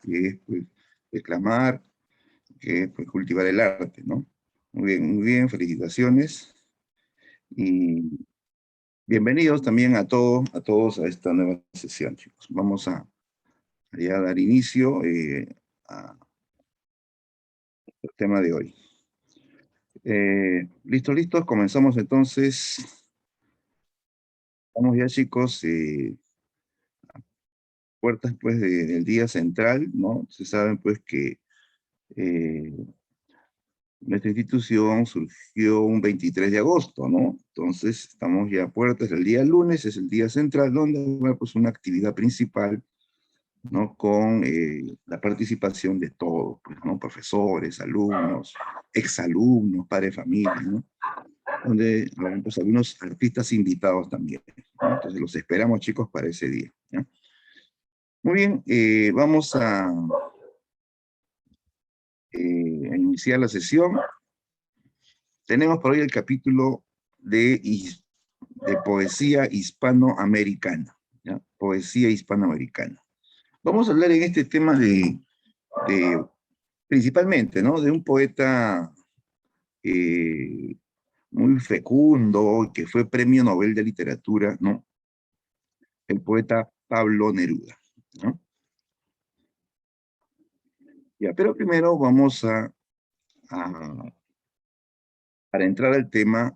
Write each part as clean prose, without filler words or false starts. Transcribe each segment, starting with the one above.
que es pues, declamar, que es pues, cultivar el arte, ¿no? Muy bien, felicitaciones. Y bienvenidos también a todos a esta nueva sesión, chicos. Vamos a ya dar inicio al tema de hoy. Listos, comenzamos entonces. Vamos ya, chicos, puertas pues del día central, ¿no? Se saben pues que eh, nuestra institución surgió un 23 de agosto, ¿no? Entonces estamos ya a puertas del día lunes, es el día central, donde va pues una actividad principal, ¿no? Con la participación de todos, pues, ¿no? Profesores, alumnos, exalumnos, padres de familia, ¿no? Donde habrán pues algunos artistas invitados también, ¿no? Entonces los esperamos, chicos, para ese día, ¿no? Muy bien, vamos a iniciar la sesión. Tenemos por hoy el capítulo de poesía hispanoamericana, ¿ya? Poesía hispanoamericana. Vamos a hablar en este tema de principalmente, ¿no? De un poeta eh, muy fecundo, que fue Premio Nobel de Literatura, ¿no? El poeta Pablo Neruda, ¿no? Ya, pero primero vamos para entrar al tema,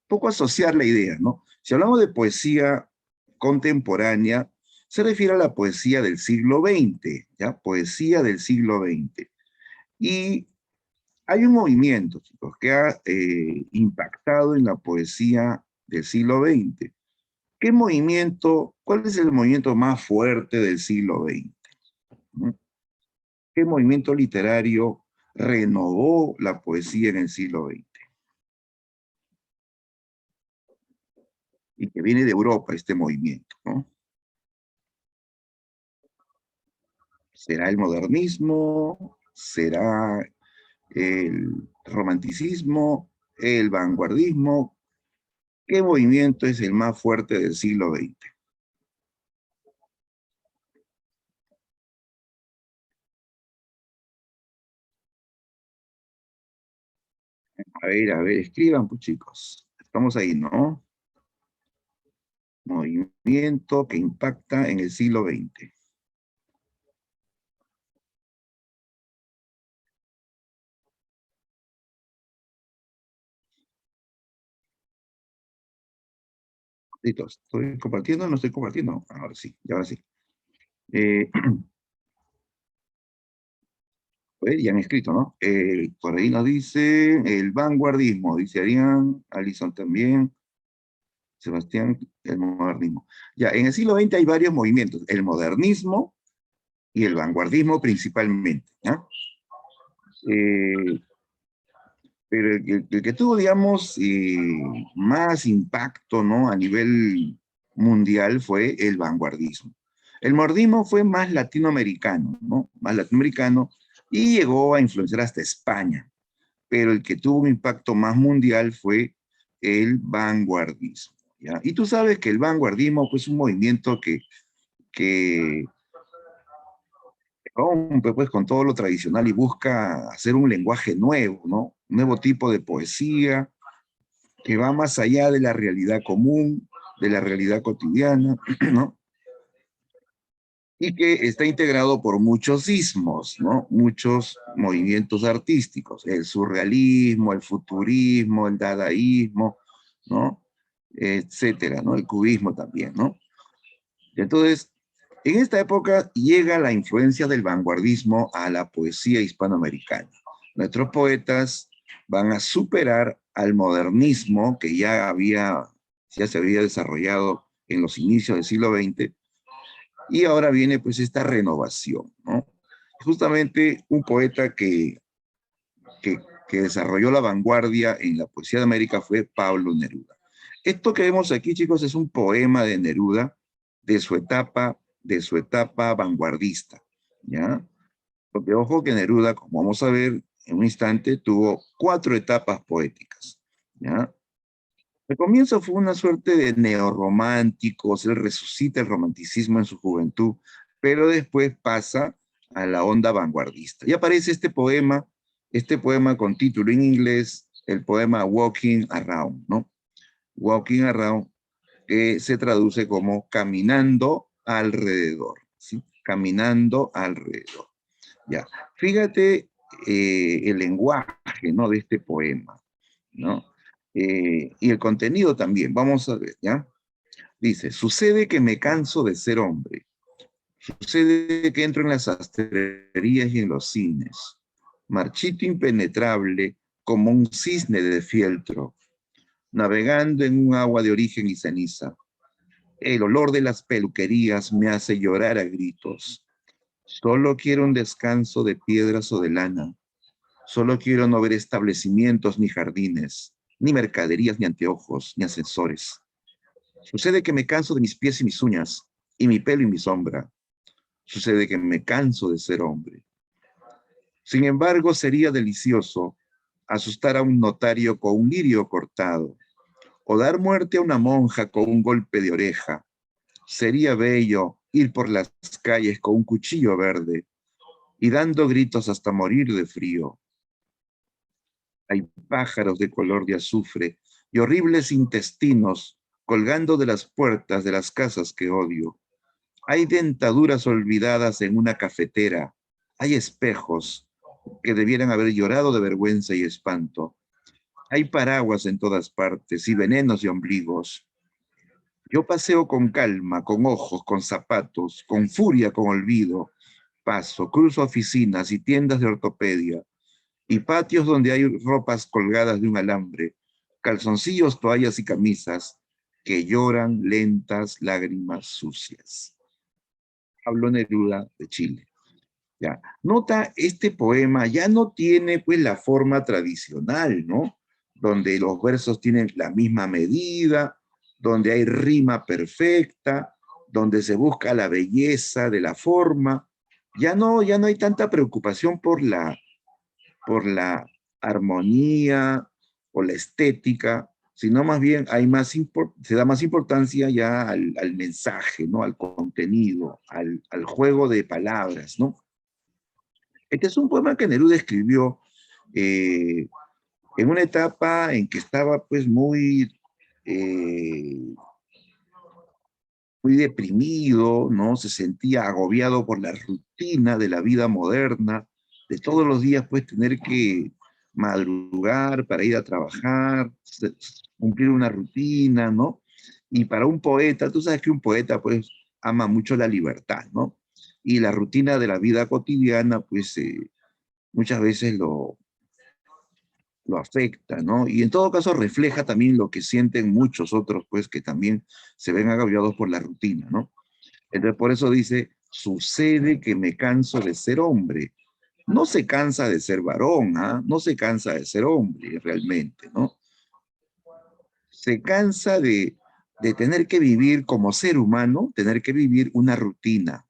poco asociar la idea, ¿no? Si hablamos de poesía contemporánea, se refiere a la poesía del siglo XX, ¿ya? Poesía del siglo XX. Y hay un movimiento, chicos, que ha impactado en la poesía del siglo XX. ¿Qué movimiento, cuál es el movimiento más fuerte del siglo XX? ¿No? ¿Qué movimiento literario renovó la poesía en el siglo XX? Y que viene de Europa este movimiento, ¿no? ¿Será el modernismo? ¿Será el romanticismo? ¿El vanguardismo? ¿Qué movimiento es el más fuerte del siglo XX? A ver, escriban, pues chicos. Estamos ahí, ¿no? Movimiento que impacta en el siglo XX. Listo, ¿estoy compartiendo o no estoy compartiendo? Ahora sí, y ahora sí. Eh, ya han escrito, ¿no? Por ahí nos dice el vanguardismo, dice Arián, Alison también, Sebastián, el modernismo. Ya, en el siglo XX hay varios movimientos, el modernismo y el vanguardismo principalmente, ¿ya? Eh, pero el que tuvo, digamos, más impacto, ¿no? A nivel mundial fue el vanguardismo. El modernismo fue más latinoamericano, ¿no? Más latinoamericano y llegó a influenciar hasta España. Pero el que tuvo un impacto más mundial fue el vanguardismo, ¿ya? Y tú sabes que el vanguardismo pues, es un movimiento que rompe pues, con todo lo tradicional y busca hacer un lenguaje nuevo, ¿no? Un nuevo tipo de poesía que va más allá de la realidad común, de la realidad cotidiana, ¿no? Y que está integrado por muchos ismos, ¿no? Muchos movimientos artísticos, el surrealismo, el futurismo, el dadaísmo, ¿no? Etcétera, ¿no? El cubismo también, ¿no? Entonces, en esta época llega la influencia del vanguardismo a la poesía hispanoamericana. Nuestros poetas van a superar al modernismo que ya se había desarrollado en los inicios del siglo XX, y ahora viene pues esta renovación, ¿no? Justamente un poeta que, que desarrolló la vanguardia en la poesía de América fue Pablo Neruda. Esto que vemos aquí, chicos, es un poema de Neruda de su etapa vanguardista, ¿ya? Porque ojo que Neruda, como vamos a ver en un instante, tuvo 4 etapas poéticas, ¿ya? El comienzo fue una suerte de neorrománticos, él resucita el romanticismo en su juventud, pero después pasa a la onda vanguardista. Y aparece este poema con título en inglés, el poema Walking Around, ¿no? Walking Around, que se traduce como caminando alrededor, ¿sí? Caminando alrededor. Ya, fíjate el lenguaje, ¿no? De este poema, ¿no? Y el contenido también, vamos a ver, ¿ya? Dice, sucede que me canso de ser hombre, sucede que entro en las sastrerías y en los cines, marchito impenetrable como un cisne de fieltro, navegando en un agua de origen y ceniza. El olor de las peluquerías me hace llorar a gritos. Solo quiero un descanso de piedras o de lana. Solo quiero no ver establecimientos ni jardines, ni mercaderías, ni anteojos, ni ascensores. Sucede que me canso de mis pies y mis uñas, y mi pelo y mi sombra. Sucede que me canso de ser hombre. Sin embargo, sería delicioso asustar a un notario con un lirio cortado, o dar muerte a una monja con un golpe de oreja. Sería bello ir por las calles con un cuchillo verde y dando gritos hasta morir de frío. Hay pájaros de color de azufre y horribles intestinos colgando de las puertas de las casas que odio. Hay dentaduras olvidadas en una cafetera. Hay espejos que debieran haber llorado de vergüenza y espanto. Hay paraguas en todas partes y venenos y ombligos. Yo paseo con calma, con ojos, con zapatos, con furia, con olvido. Paso, cruzo oficinas y tiendas de ortopedia y patios donde hay ropas colgadas de un alambre, calzoncillos, toallas y camisas que lloran lentas lágrimas sucias. Pablo Neruda de Chile. Ya. Nota, este poema ya no tiene pues la forma tradicional, ¿no? Donde los versos tienen la misma medida, donde hay rima perfecta, donde se busca la belleza de la forma. Ya no hay tanta preocupación por la armonía o la estética, sino más bien se da más importancia ya al mensaje, ¿no? Al contenido, al juego de palabras, ¿no? Este es un poema que Neruda escribió eh, en una etapa en que estaba pues eh, muy deprimido, ¿no? Se sentía agobiado por la rutina de la vida moderna, de todos los días pues tener que madrugar para ir a trabajar, cumplir una rutina, ¿no? Y para un poeta, tú sabes que un poeta pues ama mucho la libertad, ¿no? Y la rutina de la vida cotidiana pues muchas veces lo afecta, ¿no? Y en todo caso refleja también lo que sienten muchos otros, pues, que también se ven agobiados por la rutina, ¿no? Entonces, por eso dice, sucede que me canso de ser hombre. No se cansa de ser varón, ¿ah? No se cansa de ser hombre realmente, ¿no? Se cansa de tener que vivir como ser humano, tener que vivir una rutina.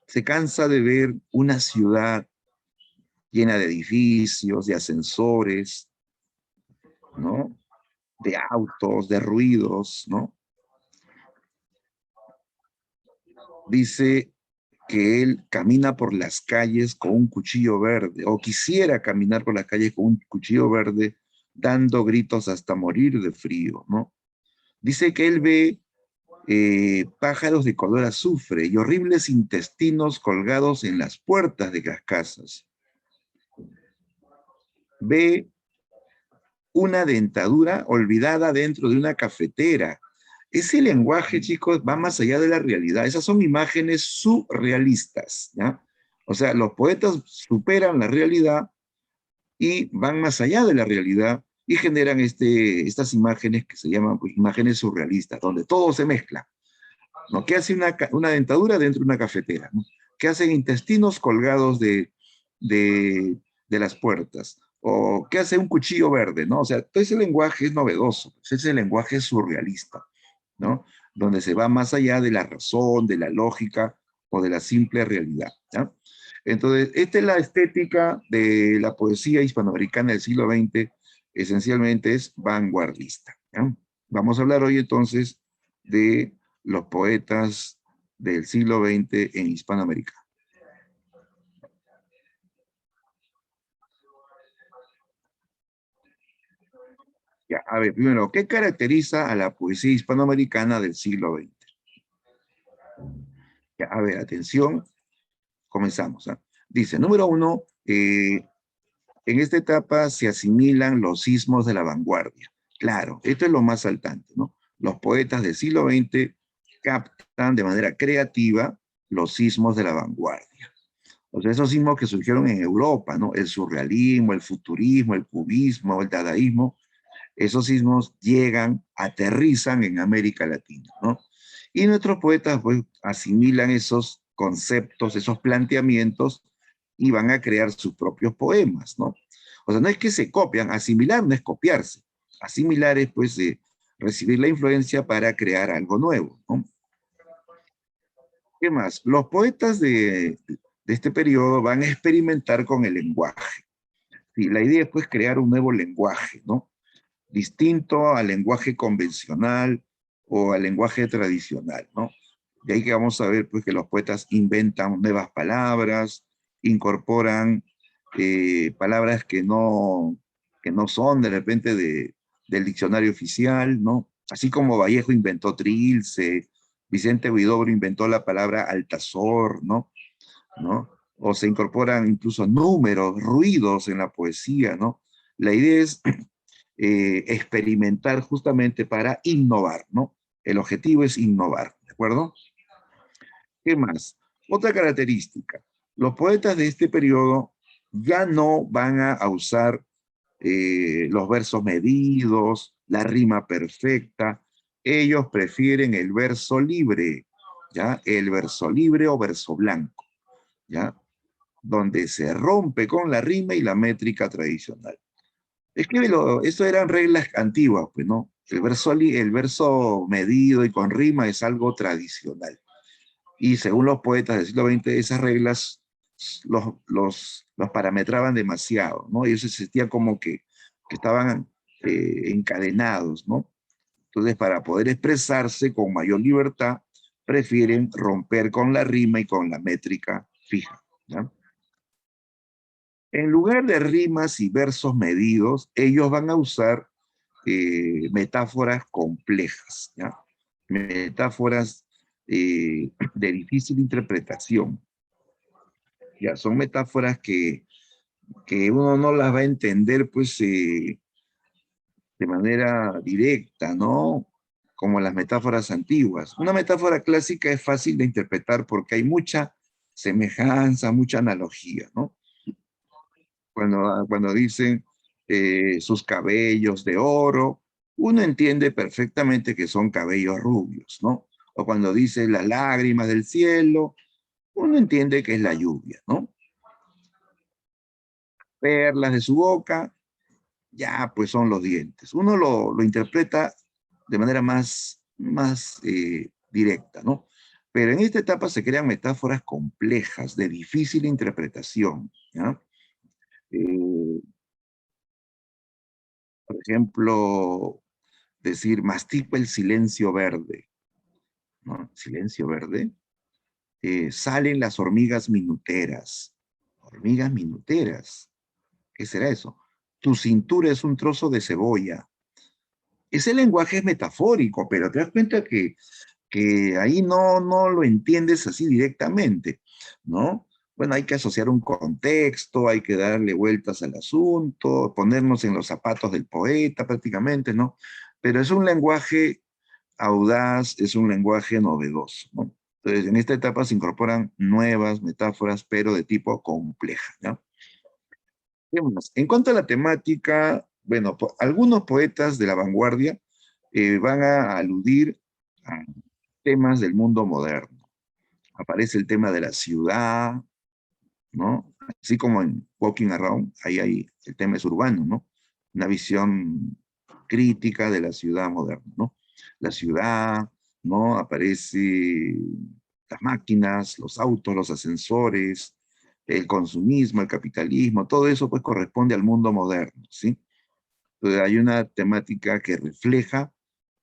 Se cansa de ver una ciudad llena de edificios, de ascensores, ¿no? De autos, de ruidos, ¿no? Dice que él camina por las calles con un cuchillo verde, o quisiera caminar por las calles con un cuchillo verde, dando gritos hasta morir de frío, ¿no? Dice que él ve pájaros de color azufre y horribles intestinos colgados en las puertas de las casas. Ve una dentadura olvidada dentro de una cafetera. Ese lenguaje, chicos, va más allá de la realidad. Esas son imágenes surrealistas, ¿ya? O sea, los poetas superan la realidad y van más allá de la realidad y generan estas imágenes que se llaman pues, imágenes surrealistas, donde todo se mezcla, ¿no? ¿Qué hace una dentadura dentro de una cafetera? ¿No? ¿Qué hacen intestinos colgados de, de las puertas? ¿O qué hace un cuchillo verde? ¿No? O sea, todo ese lenguaje es novedoso, ese lenguaje es surrealista, ¿no? Donde se va más allá de la razón, de la lógica o de la simple realidad, ¿no? Entonces, esta es la estética de la poesía hispanoamericana del siglo XX, esencialmente es vanguardista, ¿no? Vamos a hablar hoy entonces de los poetas del siglo XX en Hispanoamérica. Ya, a ver, primero, ¿qué caracteriza a la poesía hispanoamericana del siglo XX? Ya, a ver, atención, comenzamos. ¿Ah? Dice, número uno, en esta etapa se asimilan los sismos de la vanguardia. Claro, esto es lo más saltante, ¿no? Los poetas del siglo XX captan de manera creativa los sismos de la vanguardia. O sea, esos sismos que surgieron en Europa, ¿no? El surrealismo, el futurismo, el cubismo, el dadaísmo, esos sismos llegan, aterrizan en América Latina, ¿no? Y nuestros poetas pues asimilan esos conceptos, esos planteamientos y van a crear sus propios poemas, ¿no? O sea, no es que se copian, asimilar no es copiarse, asimilar es pues recibir la influencia para crear algo nuevo, ¿no? ¿Qué más? Los poetas de este periodo van a experimentar con el lenguaje. Sí, la idea es pues crear un nuevo lenguaje, ¿no? Distinto al lenguaje convencional o al lenguaje tradicional, ¿no? De ahí que vamos a ver pues que los poetas inventan nuevas palabras, incorporan palabras que no son de repente del diccionario oficial, ¿no? Así como Vallejo inventó trilce, Vicente Huidobro inventó la palabra altazor, ¿no? ¿No? O se incorporan incluso números, ruidos en la poesía, ¿no? La idea es experimentar justamente para innovar, ¿no? El objetivo es innovar, ¿de acuerdo? ¿Qué más? Otra característica, los poetas de este periodo ya no van a usar los versos medidos, la rima perfecta, ellos prefieren el verso libre, ¿ya? El verso libre o verso blanco, ¿ya? Donde se rompe con la rima y la métrica tradicional. Escríbelo, eso eran reglas antiguas, pues, ¿no? El verso medido y con rima es algo tradicional. Y según los poetas del siglo XX, esas reglas los parametraban demasiado, ¿no? Ellos se sentían como que estaban encadenados, ¿no? Entonces, para poder expresarse con mayor libertad, prefieren romper con la rima y con la métrica fija, ¿ya? En lugar de rimas y versos medidos, ellos van a usar metáforas complejas, ¿ya? Metáforas de difícil interpretación. Ya, son metáforas que uno no las va a entender pues de manera directa, ¿no? Como las metáforas antiguas. Una metáfora clásica es fácil de interpretar porque hay mucha semejanza, mucha analogía, ¿no? Cuando dicen sus cabellos de oro, uno entiende perfectamente que son cabellos rubios, ¿no? O cuando dice las lágrimas del cielo, uno entiende que es la lluvia, ¿no? Perlas de su boca, ya pues son los dientes. Uno lo interpreta de manera más directa, ¿no? Pero en esta etapa se crean metáforas complejas, de difícil interpretación, ¿ya? Eh, por ejemplo, decir, mastica el silencio verde, ¿no? Silencio verde. Salen las hormigas minuteras. Hormigas minuteras. ¿Qué será eso? Tu cintura es un trozo de cebolla. Ese lenguaje es metafórico, pero te das cuenta que ahí no lo entiendes así directamente, ¿no? Bueno, hay que asociar un contexto, hay que darle vueltas al asunto, ponernos en los zapatos del poeta prácticamente, ¿no? Pero es un lenguaje audaz, es un lenguaje novedoso, ¿no? Entonces, en esta etapa se incorporan nuevas metáforas, pero de tipo compleja, ¿no? ¿Qué más? En cuanto a la temática, bueno, algunos poetas de la vanguardia van a aludir a temas del mundo moderno. Aparece el tema de la ciudad, ¿no? Así como en Walking Around, ahí hay, el tema es urbano, ¿no? Una visión crítica de la ciudad moderna, ¿no? La ciudad, ¿no? Aparece las máquinas, los autos, los ascensores, el consumismo, el capitalismo, todo eso pues corresponde al mundo moderno, ¿sí? Entonces hay una temática que refleja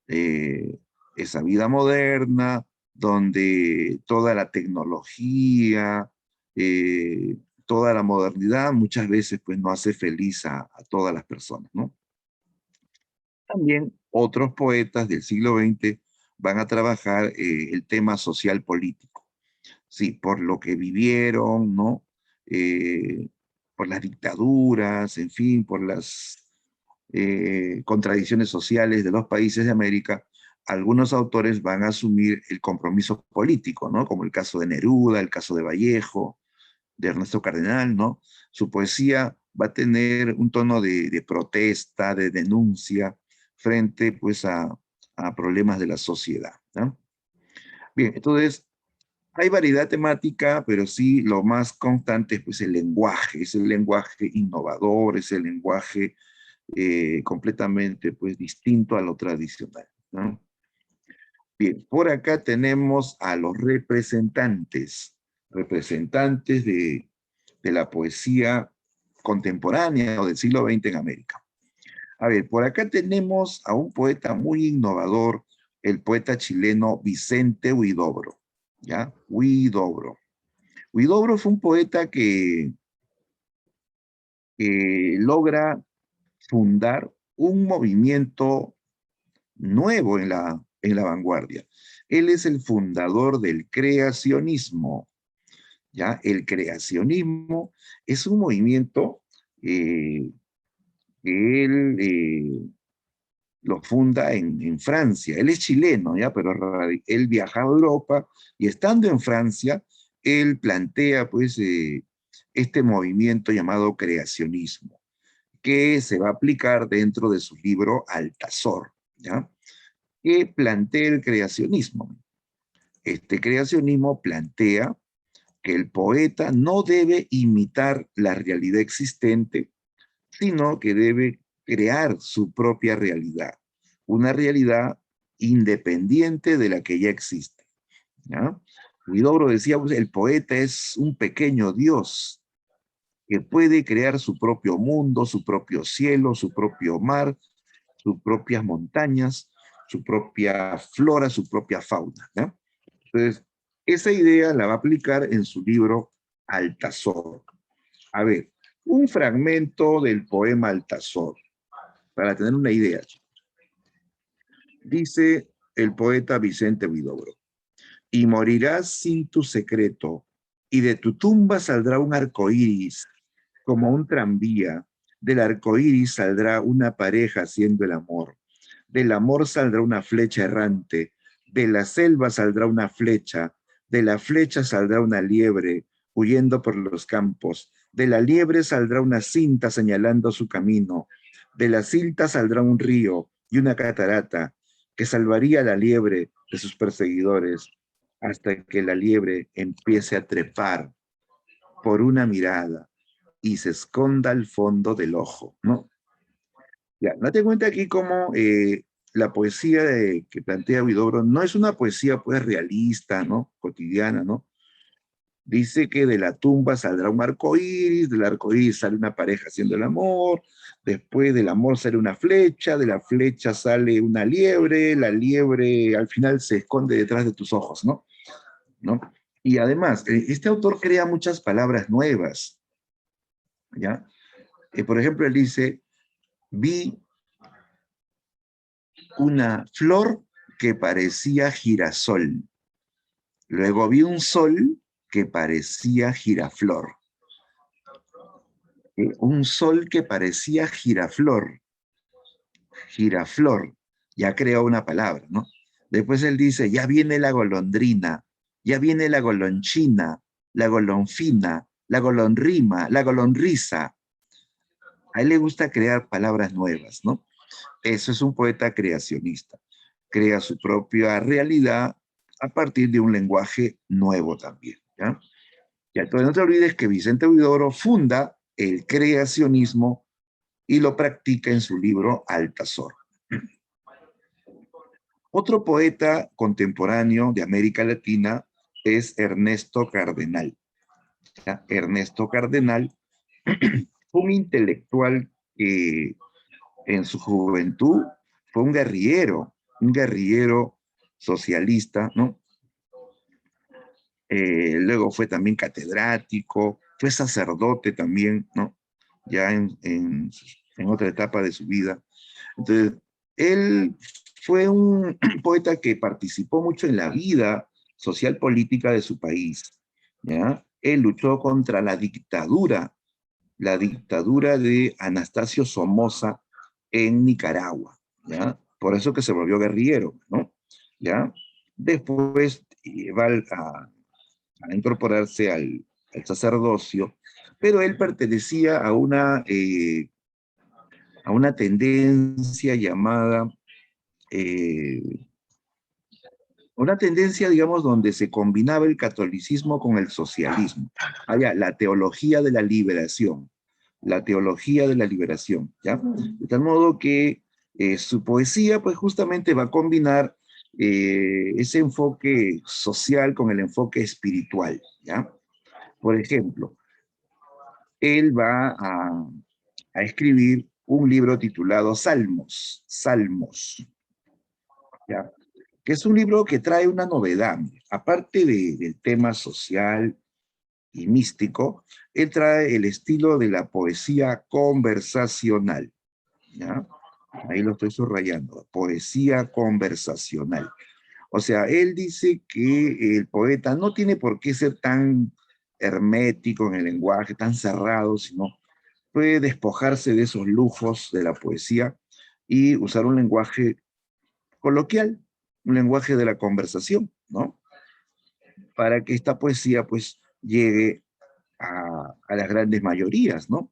eh, esa vida moderna, donde toda la tecnología, eh, toda la modernidad muchas veces pues no hace feliz a todas las personas, ¿no? También otros poetas del siglo XX van a trabajar el tema social político, sí, por lo que vivieron, ¿no? Eh, por las dictaduras, en fin, por las contradicciones sociales de los países de América, algunos autores van a asumir el compromiso político, ¿no? Como el caso de Neruda, el caso de Vallejo, de Ernesto Cardenal, ¿no? Su poesía va a tener un tono de protesta, de denuncia, frente, pues, a problemas de la sociedad, ¿no? Bien, entonces, hay variedad temática, pero sí lo más constante es, pues, el lenguaje, es el lenguaje innovador, es el lenguaje completamente pues distinto a lo tradicional, ¿no? Bien, por acá tenemos a los representantes de la poesía contemporánea o del siglo XX en América. A ver, por acá tenemos a un poeta muy innovador, el poeta chileno Vicente Huidobro, ¿ya? Huidobro. Huidobro fue un poeta que logra fundar un movimiento nuevo en la vanguardia. Él es el fundador del creacionismo, ¿ya? El creacionismo es un movimiento eh, que él lo funda en Francia. Él es chileno, ¿ya? Pero él viaja a Europa y estando en Francia, él plantea, pues, este movimiento llamado creacionismo, que se va a aplicar dentro de su libro Altazor, ¿ya? Que plantea el creacionismo. Este creacionismo plantea que el poeta no debe imitar la realidad existente, sino que debe crear su propia realidad, una realidad independiente de la que ya existe, ¿ya? Huidobro decía, pues, el poeta es un pequeño Dios que puede crear su propio mundo, su propio cielo, su propio mar, sus propias montañas, su propia flora, su propia fauna, ¿no? Entonces, esa idea la va a aplicar en su libro Altazor. A ver, un fragmento del poema Altazor, para tener una idea. Dice el poeta Vicente Huidobro, y morirás sin tu secreto, y de tu tumba saldrá un arco iris, como un tranvía. Del arco iris saldrá una pareja haciendo el amor. Del amor saldrá una flecha errante, de la selva saldrá una flecha, de la flecha saldrá una liebre huyendo por los campos, de la liebre saldrá una cinta señalando su camino, de la cinta saldrá un río y una catarata que salvaría a la liebre de sus perseguidores hasta que la liebre empiece a trepar por una mirada y se esconda al fondo del ojo, ¿no? Ya, date cuenta aquí cómo la poesía que plantea Huidobro no es una poesía pues realista, ¿no? Cotidiana, ¿no? Dice que de la tumba saldrá un arco iris, del arco iris sale una pareja haciendo el amor, después del amor sale una flecha, de la flecha sale una liebre, la liebre al final se esconde detrás de tus ojos, ¿no? ¿No? Y además, este autor crea muchas palabras nuevas, ¿ya? Por ejemplo, él dice, vi una flor que parecía girasol. Luego vi un sol que parecía giraflor. Un sol que parecía giraflor. Giraflor. Ya creó una palabra, ¿no? Después él dice, ya viene la golondrina, ya viene la golonchina, la golonfina, la golonrima, la golonrisa. A él le gusta crear palabras nuevas, ¿no? Eso es un poeta creacionista. Crea su propia realidad a partir de un lenguaje nuevo también, ¿ya? Ya, entonces no te olvides que Vicente Huidobro funda el creacionismo y lo practica en su libro Altazor. Otro poeta contemporáneo de América Latina es Ernesto Cardenal, ¿ya? Ernesto Cardenal, un intelectual que en su juventud fue un guerrillero socialista, ¿no? luego fue también catedrático, fue sacerdote también, ¿no? Ya en otra etapa de su vida. Entonces, él fue un poeta que participó mucho en la vida social política de su país, ¿ya? Él luchó contra la dictadura de Anastasio Somoza en Nicaragua, ¿ya? Por eso que se volvió guerrillero, ¿no? ¿Ya? Después va a incorporarse al sacerdocio, pero él pertenecía a una tendencia llamada, eh, una tendencia, digamos, donde se combinaba el catolicismo con el socialismo. Allá, la teología de la liberación, ¿ya? De tal modo que su poesía, pues justamente va a combinar ese enfoque social con el enfoque espiritual, ¿ya? Por ejemplo, él va a escribir un libro titulado Salmos, ¿ya? Que es un libro que trae una novedad. Aparte del tema social y místico, él trae el estilo de la poesía conversacional, ¿ya? Ahí lo estoy subrayando, poesía conversacional. O sea, él dice que el poeta no tiene por qué ser tan hermético en el lenguaje, tan cerrado, sino puede despojarse de esos lujos de la poesía y usar un lenguaje coloquial, un lenguaje de la conversación, ¿no? Para que esta poesía pues llegue a las grandes mayorías, ¿no?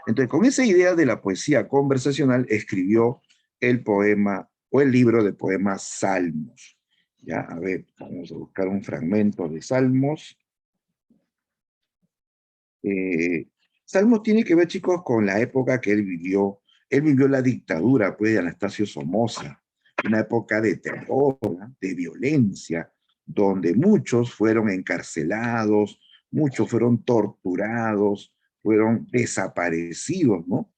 Entonces, con esa idea de la poesía conversacional, escribió el poema o el libro de poemas Salmos. Ya, a ver, vamos a buscar un fragmento de Salmos. Eh, Salmos tiene que ver, chicos, con la época que él vivió. Él vivió la dictadura, pues, de Anastasio Somoza, una época de terror, ¿no? De violencia, donde muchos fueron encarcelados, muchos fueron torturados, fueron desaparecidos, ¿no?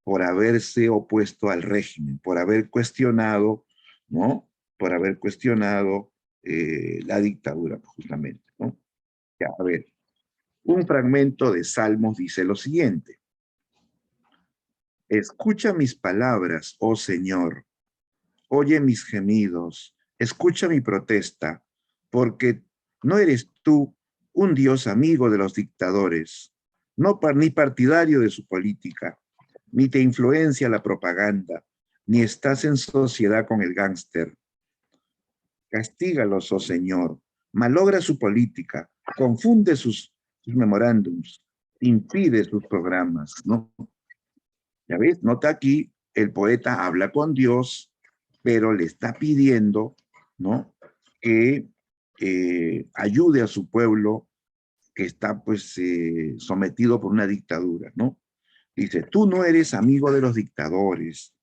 Por haberse opuesto al régimen, por haber cuestionado, ¿no? Por haber cuestionado la dictadura, justamente, ¿no? Ya, a ver, un fragmento de Salmos dice lo siguiente: escucha mis palabras, oh Señor, oye mis gemidos, escucha mi protesta, porque no eres tú un Dios amigo de los dictadores, ni partidario de su política, ni te influencia la propaganda, ni estás en sociedad con el gángster. Castígalos, oh Señor, malogra su política, confunde sus memorándums, impide sus programas, ¿no? Ya ves, nota aquí, el poeta habla con Dios, pero le está pidiendo, ¿no? Que ayude a su pueblo que está pues sometido por una dictadura, ¿no? Dice, tú no eres amigo de los dictadores,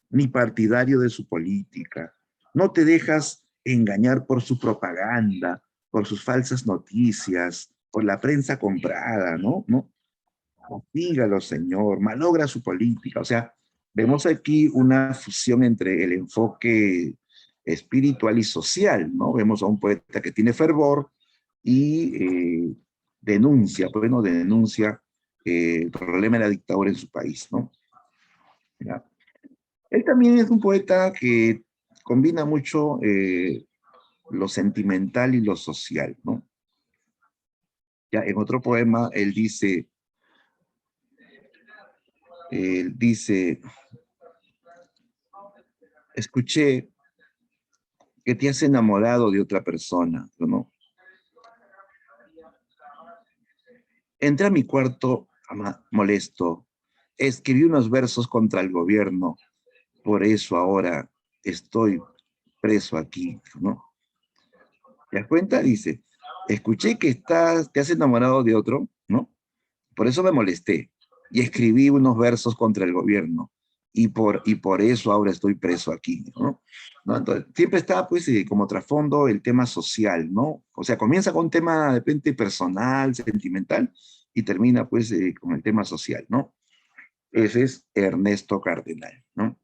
ni partidario de su política, no te dejas engañar por su propaganda, por sus falsas noticias, por la prensa comprada, ¿no? ¿No? Dígalo, Señor, malogra su política. O sea, vemos aquí una fusión entre el enfoque espiritual y social, ¿no? Vemos a un poeta que tiene fervor y denuncia, bueno, denuncia el problema de la dictadura en su país, ¿no? ¿Ya? Él también es un poeta que combina mucho lo sentimental y lo social, ¿no? Ya en otro poema él dice, escuché que te has enamorado de otra persona, ¿no? Entré a mi cuarto molesto, escribí unos versos contra el gobierno, por eso ahora estoy preso aquí, ¿no? ¿Te das cuenta? Dice, escuché que te has enamorado de otro, ¿no? Por eso me molesté y escribí unos versos contra el gobierno y por eso ahora estoy preso aquí, ¿no? ¿No? Entonces, siempre está pues como trasfondo el tema social, ¿no? O sea, comienza con un tema de repente personal, sentimental y termina pues con el tema social, ¿no? Ese es Ernesto Cardenal, ¿no?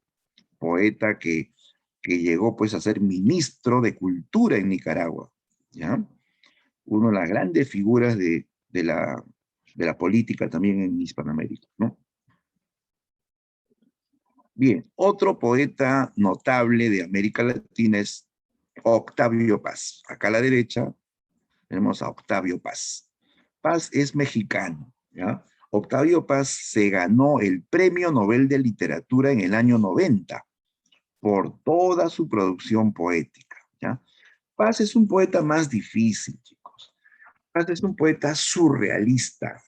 Poeta que llegó pues a ser ministro de Cultura en Nicaragua, ¿ya? una de las grandes figuras de la política también en Hispanoamérica, ¿no? Bien, otro poeta notable de América Latina es Octavio Paz. Acá a la derecha tenemos a Octavio Paz. Paz es mexicano, ¿ya? Octavio Paz se ganó el Premio Nobel de Literatura en el año 90 por toda su producción poética, ¿ya? Paz es un poeta más difícil, chicos. Paz es un poeta surrealista,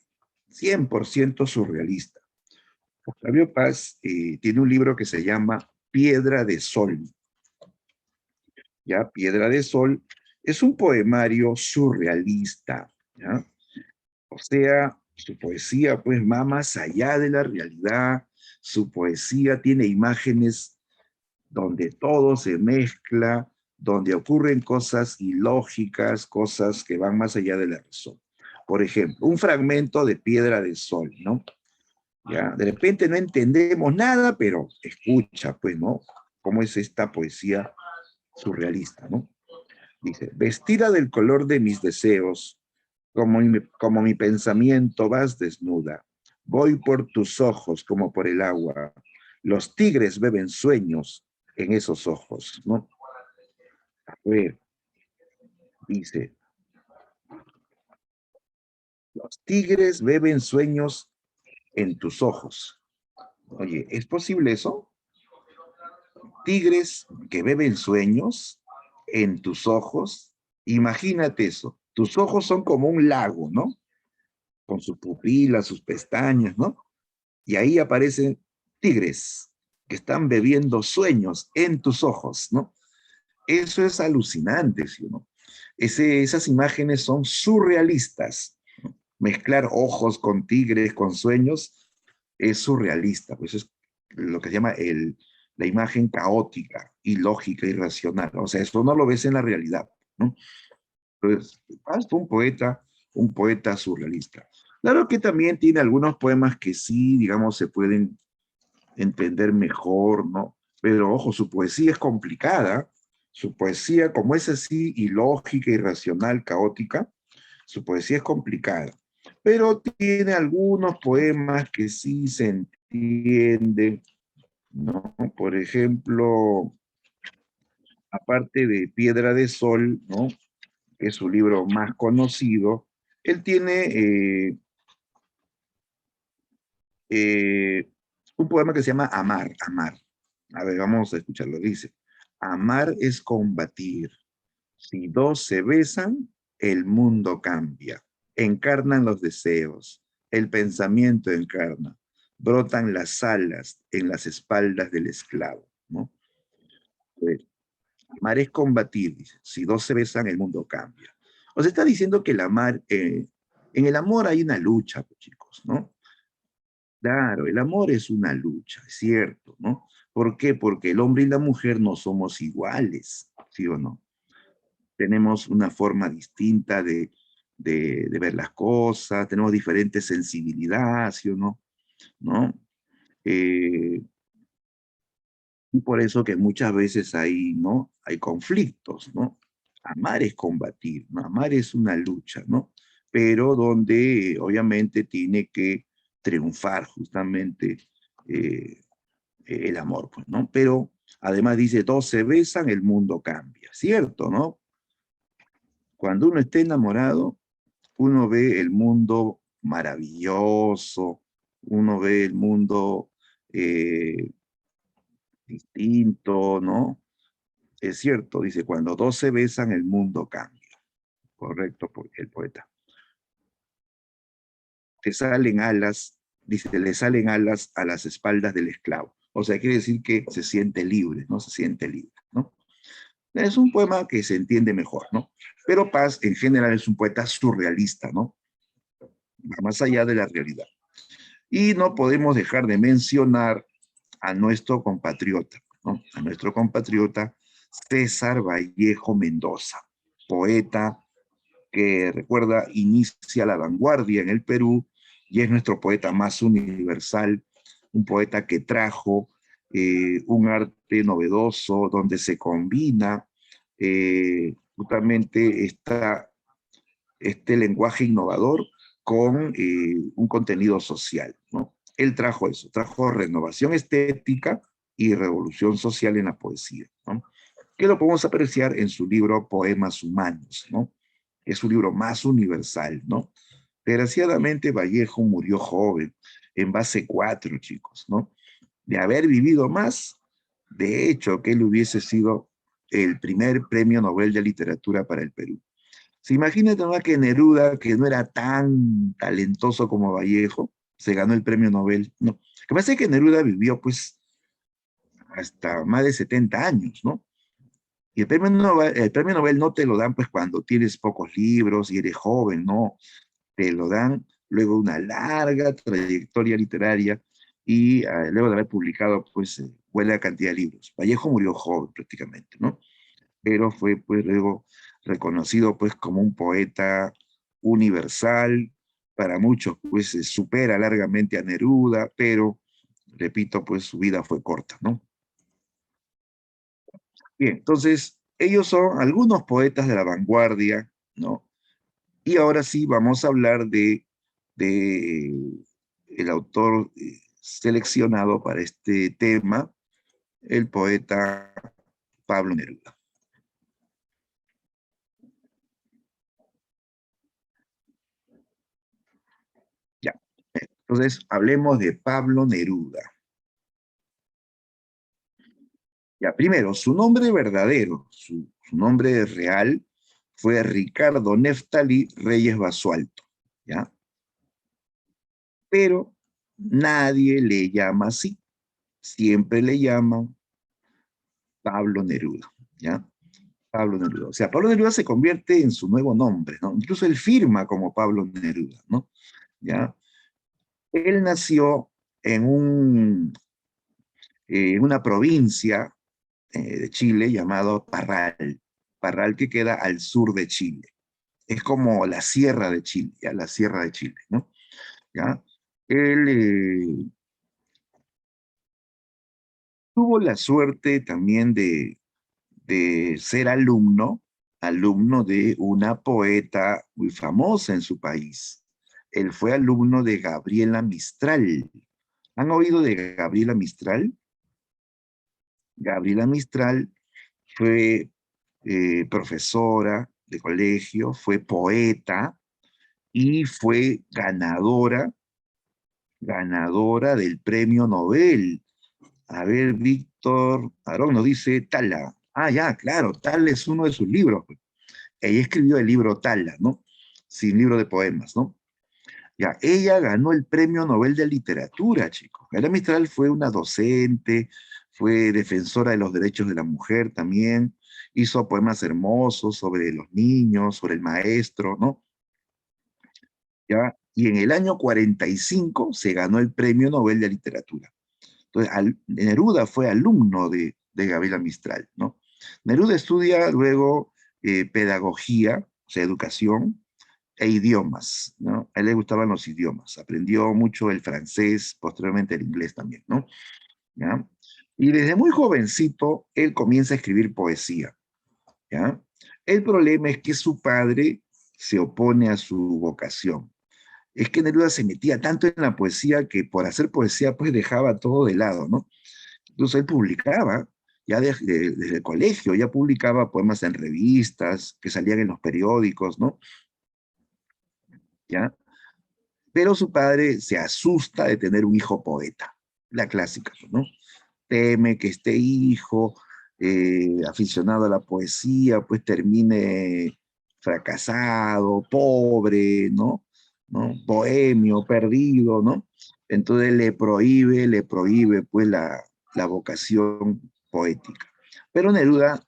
100% surrealista. Octavio Paz tiene un libro que se llama Piedra de Sol. ¿Ya? Piedra de Sol es un poemario surrealista, ¿ya? O sea, su poesía pues va más allá de la realidad, su poesía tiene imágenes donde todo se mezcla, donde ocurren cosas ilógicas, cosas que van más allá de la razón. Por ejemplo, un fragmento de Piedra de Sol, ¿no? Ya, de repente no entendemos nada, pero escucha, pues, ¿no? Cómo es esta poesía surrealista, ¿no? Dice, vestida del color de mis deseos, como mi pensamiento vas desnuda, voy por tus ojos como por el agua, los tigres beben sueños en esos ojos, ¿no? A ver, dice, los tigres beben sueños en tus ojos. Oye, ¿es posible eso? Tigres que beben sueños en tus ojos. Imagínate eso. Tus ojos son como un lago, ¿no? Con sus pupilas, sus pestañas, ¿no? Y ahí aparecen tigres que están bebiendo sueños en tus ojos, ¿no? Eso es alucinante, ¿sí o no? Esas imágenes son surrealistas. Mezclar ojos con tigres, con sueños, es surrealista, pues es lo que se llama la imagen caótica, ilógica, irracional. O sea, eso no lo ves en la realidad, ¿no? Entonces, Paz fue un poeta surrealista. Claro que también tiene algunos poemas que sí, digamos, se pueden entender mejor, ¿no? Pero ojo, su poesía es complicada, su poesía, como es así, ilógica, irracional, caótica, su poesía es complicada, pero tiene algunos poemas que sí se entienden, ¿no? Por ejemplo, aparte de Piedra de Sol, ¿no? Que es su libro más conocido, él tiene un poema que se llama Amar, Amar. A ver, vamos a escucharlo. Dice, amar es combatir. Si dos se besan, el mundo cambia. Encarnan los deseos. El pensamiento encarna. Brotan las alas en las espaldas del esclavo, ¿no? Pues, amar es combatir, dice. Si dos se besan, el mundo cambia. O sea, está diciendo que en el amor hay una lucha, pues, chicos, ¿no? Claro, el amor es una lucha, es cierto, ¿no? ¿Por qué? Porque el hombre y la mujer no somos iguales, ¿sí o no? Tenemos una forma distinta de ver las cosas, tenemos diferentes sensibilidades, ¿sí o no? ¿No? Eh, y por eso que muchas veces hay, ¿no? Hay conflictos, ¿no? Amar es combatir, ¿no? Amar es una lucha, ¿no? Pero donde obviamente tiene que triunfar justamente eh, el amor, pues, ¿no? Pero además dice, dos se besan, el mundo cambia, ¿cierto, no? Cuando uno está enamorado, uno ve el mundo maravilloso, uno ve el mundo eh, distinto, ¿no? Es cierto, dice, cuando dos se besan, el mundo cambia. Correcto, el poeta. Te salen alas, dice, le salen alas a las espaldas del esclavo. O sea, quiere decir que se siente libre, ¿no? Se siente libre, ¿no? Es un poema que se entiende mejor, ¿no? Pero Paz, en general, es un poeta surrealista, ¿no? Va más allá de la realidad. Y no podemos dejar de mencionar a nuestro compatriota, ¿no? A nuestro compatriota César Vallejo Mendoza, poeta que recuerda inicia la vanguardia en el Perú y es nuestro poeta más universal, un poeta que trajo un arte novedoso donde se combina justamente este lenguaje innovador con un contenido social, ¿no? Él trajo eso, trajo renovación estética y revolución social en la poesía, ¿no? Que lo podemos apreciar en su libro Poemas Humanos, ¿no? Es su libro más universal, ¿no? Desgraciadamente Vallejo murió joven, en base 4, chicos, ¿no? De haber vivido más, de hecho, que él hubiese sido el primer premio Nobel de Literatura para el Perú. Se imagina nomás que Neruda, que no era tan talentoso como Vallejo, se ganó el premio Nobel. No, lo que pasa es que Neruda vivió pues hasta más de 70 años, ¿no? Y el premio Nobel no te lo dan pues cuando tienes pocos libros y eres joven, no. Te lo dan luego de una larga trayectoria literaria y luego de haber publicado pues buena cantidad de libros. Vallejo murió joven prácticamente, ¿no? Pero fue pues luego reconocido pues como un poeta universal, para muchos pues supera largamente a Neruda, pero repito pues su vida fue corta, ¿no? Bien, entonces ellos son algunos poetas de la vanguardia, ¿no? Y ahora sí vamos a hablar de el autor seleccionado para este tema, el poeta Pablo Neruda. Ya, entonces hablemos de Pablo Neruda. Ya, primero, su nombre verdadero, su nombre real fue Ricardo Neftali Reyes Basualto, ¿ya? Pero nadie le llama así, siempre le llaman Pablo Neruda, ¿ya? Pablo Neruda. O sea, Pablo Neruda se convierte en su nuevo nombre, ¿no? Incluso él firma como Pablo Neruda, ¿no? ¿Ya? Él nació en, en una provincia de Chile llamado Parral, Parral que queda al sur de Chile. Es como la sierra de Chile, ¿ya? La sierra de Chile, ¿no? ¿Ya? Él tuvo la suerte también de ser alumno de una poeta muy famosa en su país. Él fue alumno de Gabriela Mistral. ¿Han oído de Gabriela Mistral? Gabriela Mistral fue profesora de colegio, fue poeta y fue ganadora del premio Nobel. A ver, Víctor Aarón nos dice Tala. Ah, ya, claro, Tala es uno de sus libros. Ella escribió el libro Tala, ¿no? Sin libro de poemas, ¿no? Ya, ella ganó el Premio Nobel de Literatura, chicos. Gabriela Mistral fue una docente, fue defensora de los derechos de la mujer también, hizo poemas hermosos sobre los niños, sobre el maestro, ¿no? Ya, y en el año 45 se ganó el Premio Nobel de Literatura. Entonces, Neruda fue alumno de Gabriela Mistral, ¿no? Neruda estudia luego pedagogía, o sea, educación, e idiomas, ¿no? A él le gustaban los idiomas, aprendió mucho el francés, posteriormente el inglés también, ¿no? ¿Ya? Y desde muy jovencito, él comienza a escribir poesía, ¿ya? El problema es que su padre se opone a su vocación. Es que Neruda se metía tanto en la poesía que por hacer poesía pues dejaba todo de lado, ¿no? Entonces él publicaba, ya desde el colegio, ya publicaba poemas en revistas que salían en los periódicos, ¿no? ¿Ya? Pero su padre se asusta de tener un hijo poeta, la clásica, ¿no? Teme que este hijo, aficionado a la poesía, pues termine fracasado, pobre, ¿no? ¿No? Bohemio, perdido, ¿no? Entonces le prohíbe pues la vocación poética. Pero Neruda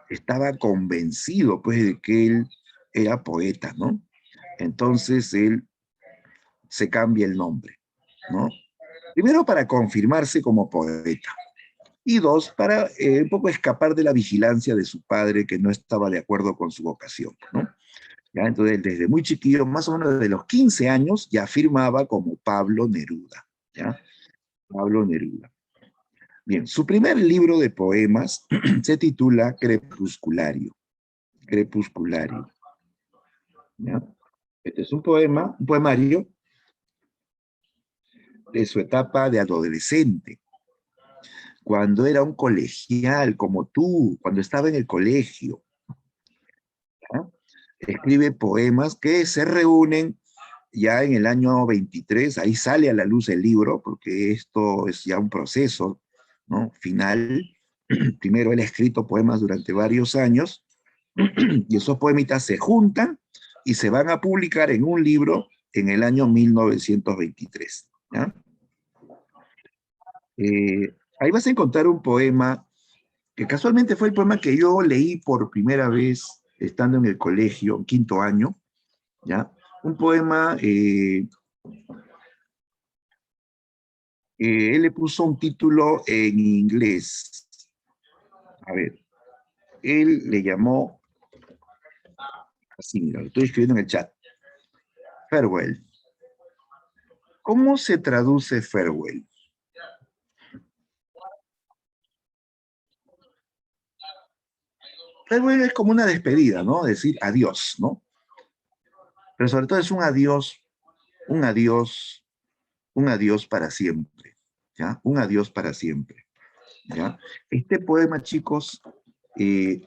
estaba convencido pues de que él era poeta, ¿no? Entonces él se cambia el nombre, ¿no? Primero para confirmarse como poeta y dos, para un poco escapar de la vigilancia de su padre que no estaba de acuerdo con su vocación, ¿no? Ya, entonces, desde muy chiquillo, más o menos de los 15 años, ya firmaba como Pablo Neruda, ¿ya? Pablo Neruda. Bien, su primer libro de poemas se titula Crepusculario, Crepusculario, ¿ya? Este es un poema, un poemario de su etapa de adolescente, cuando era un colegial como tú, cuando estaba en el colegio. ¿Ya? Escribe poemas que se reúnen ya en el año 23, ahí sale a la luz el libro, porque esto es ya un proceso, ¿no? Final. Primero él ha escrito poemas durante varios años, y esos poemitas se juntan y se van a publicar en un libro en el año 1923. ¿Ya? Ahí vas a encontrar un poema que casualmente fue el poema que yo leí por primera vez estando en el colegio, en quinto año, ¿ya? Un poema, él le puso un título en inglés. A ver, él le llamó, así, mira, lo estoy escribiendo en el chat, Farewell. ¿Cómo se traduce farewell? Farewell es como una despedida, ¿no? Decir adiós, ¿no? Pero sobre todo es un adiós, un adiós para siempre, ¿ya? Un adiós para siempre, ¿ya? Este poema, chicos,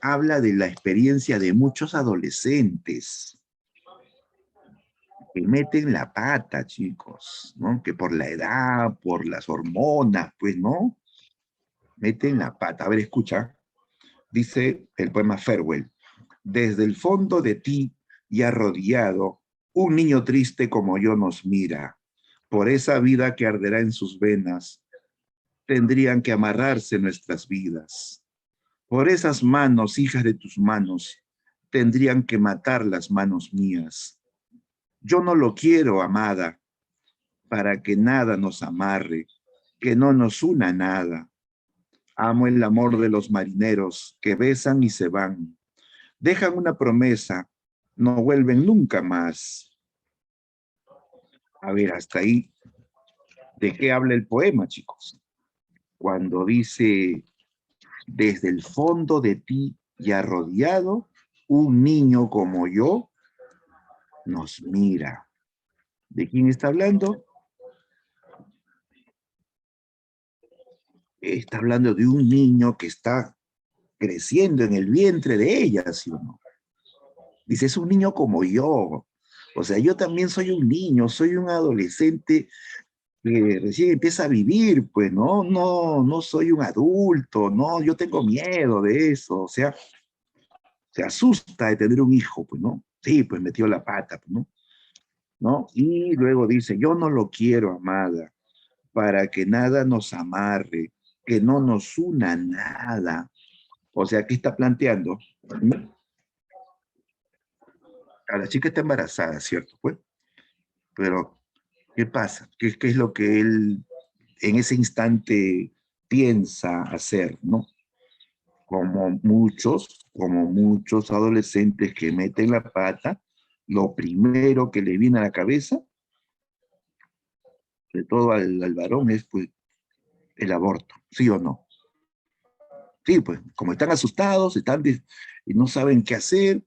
habla de la experiencia de muchos adolescentes que meten la pata, chicos, ¿no? Que por la edad, por las hormonas, pues, ¿no? Meten la pata. A ver, escucha. Dice el poema Farewell. Desde el fondo de ti y arrodillado, un niño triste como yo nos mira. Por esa vida que arderá en sus venas, tendrían que amarrarse nuestras vidas. Por esas manos, hijas de tus manos, tendrían que matar las manos mías. Yo no lo quiero, amada, para que nada nos amarre, que no nos una nada. Amo el amor de los marineros que besan y se van. Dejan una promesa, no vuelven nunca más. A ver, hasta ahí, ¿de qué habla el poema, chicos? Cuando dice, desde el fondo de ti y arrodillado, un niño como yo nos mira. ¿De quién está hablando? Está hablando de un niño que está creciendo en el vientre de ella, ¿sí o no? Dice, es un niño como yo. O sea, yo también soy un niño, soy un adolescente que recién empieza a vivir, pues, ¿no? No soy un adulto, no, yo tengo miedo de eso, o sea, se asusta de tener un hijo, pues, ¿no? Sí, pues metió la pata, pues, ¿no? ¿No? Y luego dice, yo no lo quiero, amada, para que nada nos amarre, que no nos una nada. O sea, ¿qué está planteando? A la chica está embarazada, ¿cierto? Pues, pero ¿qué pasa? ¿Qué es lo que él en ese instante piensa hacer, ¿no? Como muchos adolescentes que meten la pata, lo primero que le viene a la cabeza, de todo al varón, es pues el aborto, ¿sí o no? Sí, pues como están asustados, y no saben qué hacer,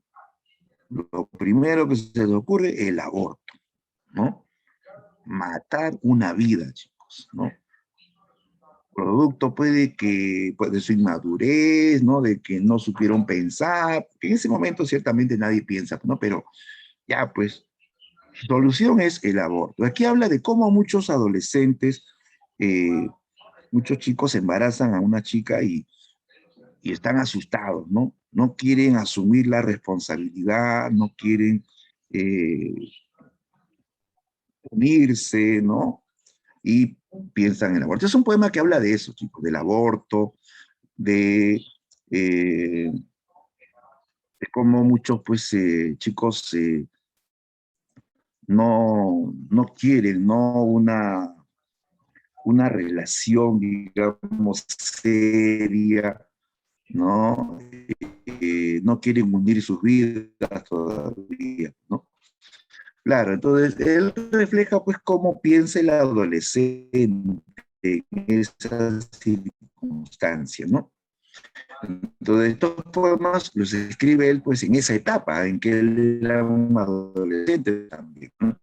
lo primero que se les ocurre es el aborto, ¿no? Matar una vida, chicos, ¿no? Producto puede que, pues, de su inmadurez, ¿no? De que no supieron pensar, que en ese momento ciertamente nadie piensa, ¿no? Pero ya, pues, solución es el aborto. Aquí habla de cómo muchos adolescentes, eh, muchos chicos embarazan a una chica y están asustados, ¿no? No quieren asumir la responsabilidad, no quieren eh, unirse, ¿no? Y piensan en el aborto. Es un poema que habla de eso, chicos, del aborto, de, eh, de cómo muchos, pues, chicos no quieren, ¿no? Una relación, digamos, seria, ¿no? No quieren unir sus vidas todavía, ¿no? Claro, entonces él refleja pues cómo piensa el adolescente en esas circunstancias, ¿no? Entonces, estos poemas los escribe él pues en esa etapa en que él era un adolescente también, ¿no?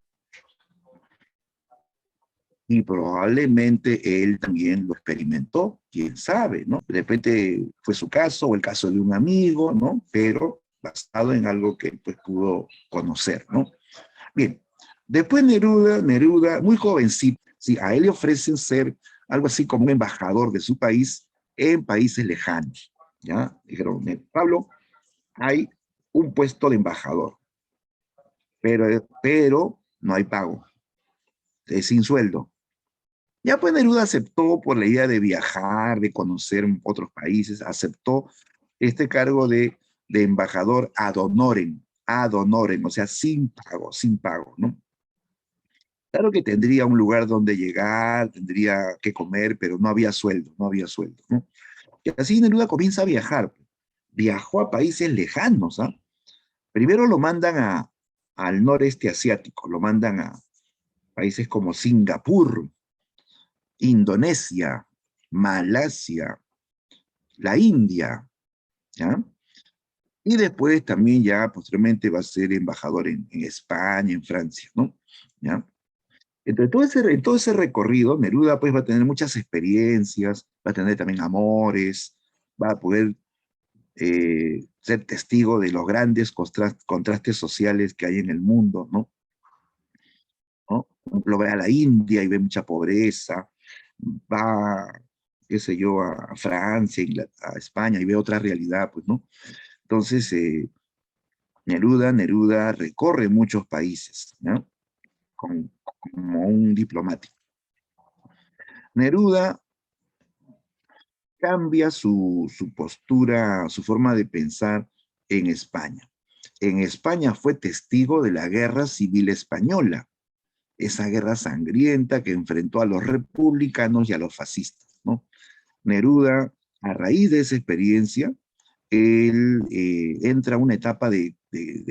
Y probablemente él también lo experimentó, quién sabe, ¿no? De repente fue su caso o el caso de un amigo, ¿no? Pero basado en algo que pues pudo conocer, ¿no? Bien, después Neruda, muy jovencito, sí, a él le ofrecen ser algo así como un embajador de su país en países lejanos, ¿ya? Dijeron, Pablo, hay un puesto de embajador, pero no hay pago, es sin sueldo. Ya pues Neruda aceptó por la idea de viajar, de conocer otros países, aceptó este cargo de embajador ad honorem, o sea, sin pago, ¿no? Claro que tendría un lugar donde llegar, tendría que comer, pero no había sueldo, no había sueldo, ¿no? Y así Neruda comienza a viajar. Viajó a países lejanos, ¿ah? Primero lo mandan al noreste asiático, lo mandan a países como Singapur, Indonesia, Malasia, la India, ¿ya? Y después también ya posteriormente va a ser embajador en España, en Francia, ¿no? ¿Ya? Entonces, en todo ese recorrido, Neruda pues va a tener muchas experiencias, va a tener también amores, va a poder ser testigo de los grandes contrastes sociales que hay en el mundo, ¿no? ¿No? Lo ve a la India y ve mucha pobreza, va, qué sé yo, a Francia, a España y ve otra realidad, pues, ¿no? Entonces, Neruda recorre muchos países, ¿no? Como un diplomático. Neruda cambia su postura, su forma de pensar en España. En España fue testigo de la Guerra Civil Española, esa guerra sangrienta que enfrentó a los republicanos y a los fascistas, ¿no? Neruda, a raíz de esa experiencia, él entra a una etapa de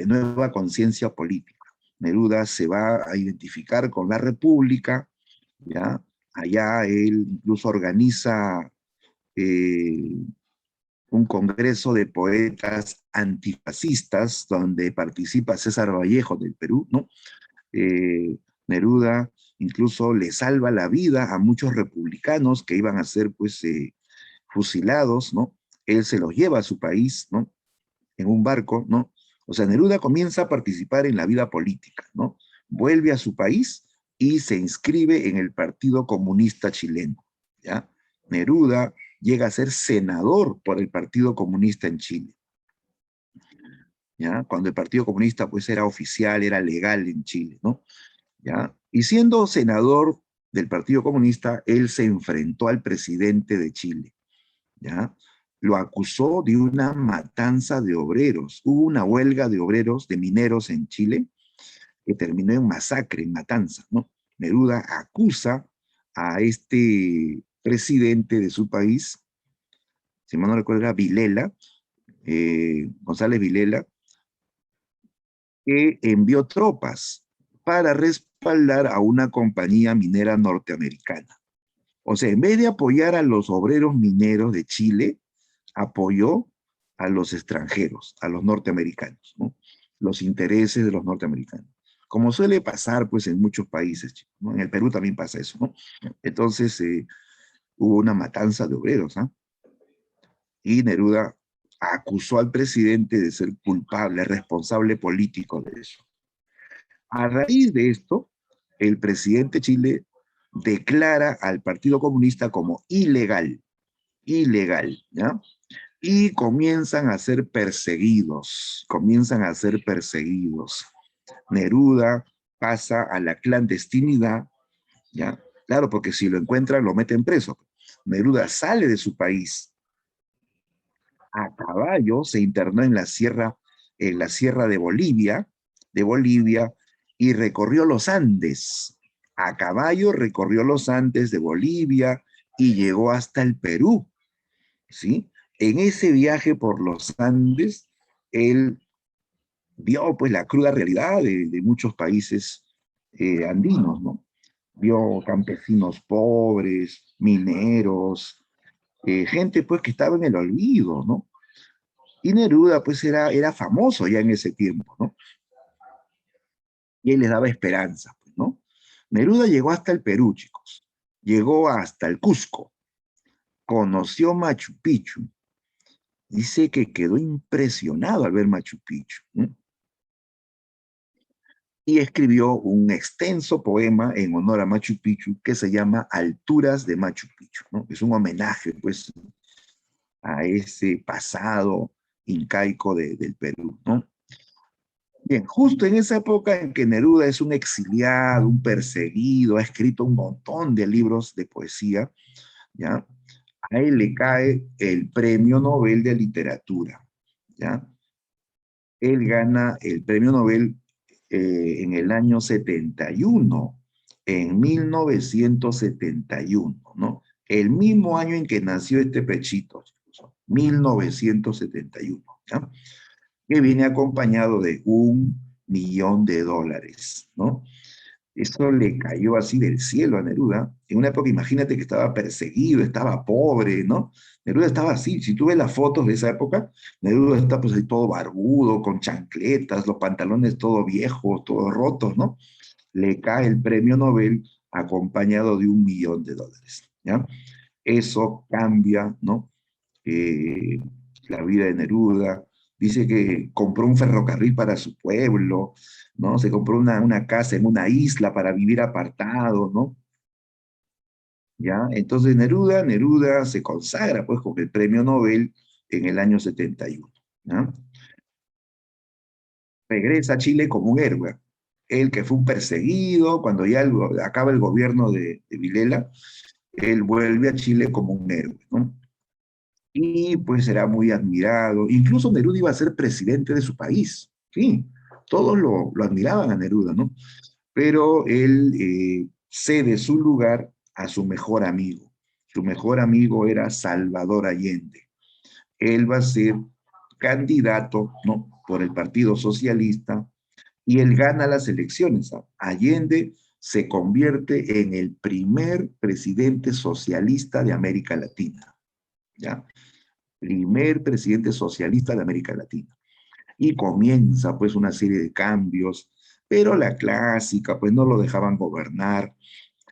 nueva conciencia política. Neruda se va a identificar con la República, ¿ya? Allá él incluso organiza eh, un congreso de poetas antifascistas donde participa César Vallejo del Perú, ¿no? Neruda incluso le salva la vida a muchos republicanos que iban a ser pues fusilados, ¿no? Él se los lleva a su país, ¿no? En un barco, ¿no? O sea, Neruda comienza a participar en la vida política, ¿no? Vuelve a su país y se inscribe en el Partido Comunista Chileno, ¿ya? Neruda llega a ser senador por el Partido Comunista en Chile, ¿ya? Cuando el Partido Comunista pues era oficial, era legal en Chile, ¿no? ¿Ya? Y siendo senador del Partido Comunista, él se enfrentó al presidente de Chile, ¿ya? Lo acusó de una matanza de obreros. Hubo una huelga de obreros, de mineros en Chile, que terminó en masacre, en matanza, ¿no? Neruda acusa a este presidente de su país, si mal no recuerdo era Vilela, González Vilela, que envió tropas para respaldar a una compañía minera norteamericana. O sea, en vez de apoyar a los obreros mineros de Chile, apoyó a los extranjeros, a los norteamericanos, ¿no? Los intereses de los norteamericanos. Como suele pasar, pues, en muchos países, ¿no? En el Perú también pasa eso, ¿no? Entonces, hubo una matanza de obreros, ¿ah? Y Neruda acusó al presidente de ser culpable, responsable político de eso. A raíz de esto, el presidente de Chile declara al Partido Comunista como ilegal, ¿ya? Y comienzan a ser perseguidos. Neruda pasa a la clandestinidad, ¿ya? Claro, porque si lo encuentran lo meten preso. Neruda sale de su país a caballo, se internó en la sierra de Bolivia, y recorrió los Andes. A caballo recorrió los Andes de Bolivia y llegó hasta el Perú, ¿sí? En ese viaje por los Andes, él vio pues la cruda realidad de muchos países andinos, ¿no? Vio campesinos pobres, mineros, gente pues que estaba en el olvido, ¿no? Y Neruda pues era famoso ya en ese tiempo, ¿no? Y él les daba esperanza, pues, ¿no? Neruda llegó hasta el Perú, chicos. Llegó hasta el Cusco, conoció Machu Picchu. Dice que quedó impresionado al ver Machu Picchu, ¿no? Y escribió un extenso poema en honor a Machu Picchu que se llama Alturas de Machu Picchu, ¿no? Es un homenaje, pues, a ese pasado incaico del Perú, ¿no? Bien, justo en esa época en que Neruda es un exiliado, un perseguido, ha escrito un montón de libros de poesía, ¿ya? A él le cae el Premio Nobel de Literatura, ¿ya? Él gana el Premio Nobel en el año 71, en 1971, ¿no? El mismo año en que nació este pechito, 1971, ¿ya? Que viene acompañado de $1 millón, ¿no? Eso le cayó así del cielo a Neruda. En una época, imagínate que estaba perseguido, estaba pobre, ¿no? Neruda estaba así. Si tú ves las fotos de esa época, Neruda está pues ahí todo barbudo, con chancletas, los pantalones todo viejos, todos rotos, ¿no? Le cae el premio Nobel acompañado de $1 millón, ¿ya? Eso cambia, ¿no? eh, la vida de Neruda. Dice que compró un ferrocarril para su pueblo, ¿no? Se compró una casa en una isla para vivir apartado, ¿no? ¿Ya? Entonces Neruda se consagra pues con el premio Nobel en el año 71, ¿ya? Regresa a Chile como un héroe. Él que fue un perseguido, cuando ya acaba el gobierno de Vilela, él vuelve a Chile como un héroe, ¿no? Y pues era muy admirado. Incluso Neruda iba a ser presidente de su país, sí, todos lo admiraban a Neruda, ¿no? Pero él cede su lugar a su mejor amigo. Su mejor amigo era Salvador Allende. Él va a ser candidato, ¿no? Por el Partido Socialista y él gana las elecciones. Allende se convierte en el primer presidente socialista de América Latina, ¿ya? Primer presidente socialista de América Latina. Y comienza pues una serie de cambios, pero la clásica, pues no lo dejaban gobernar.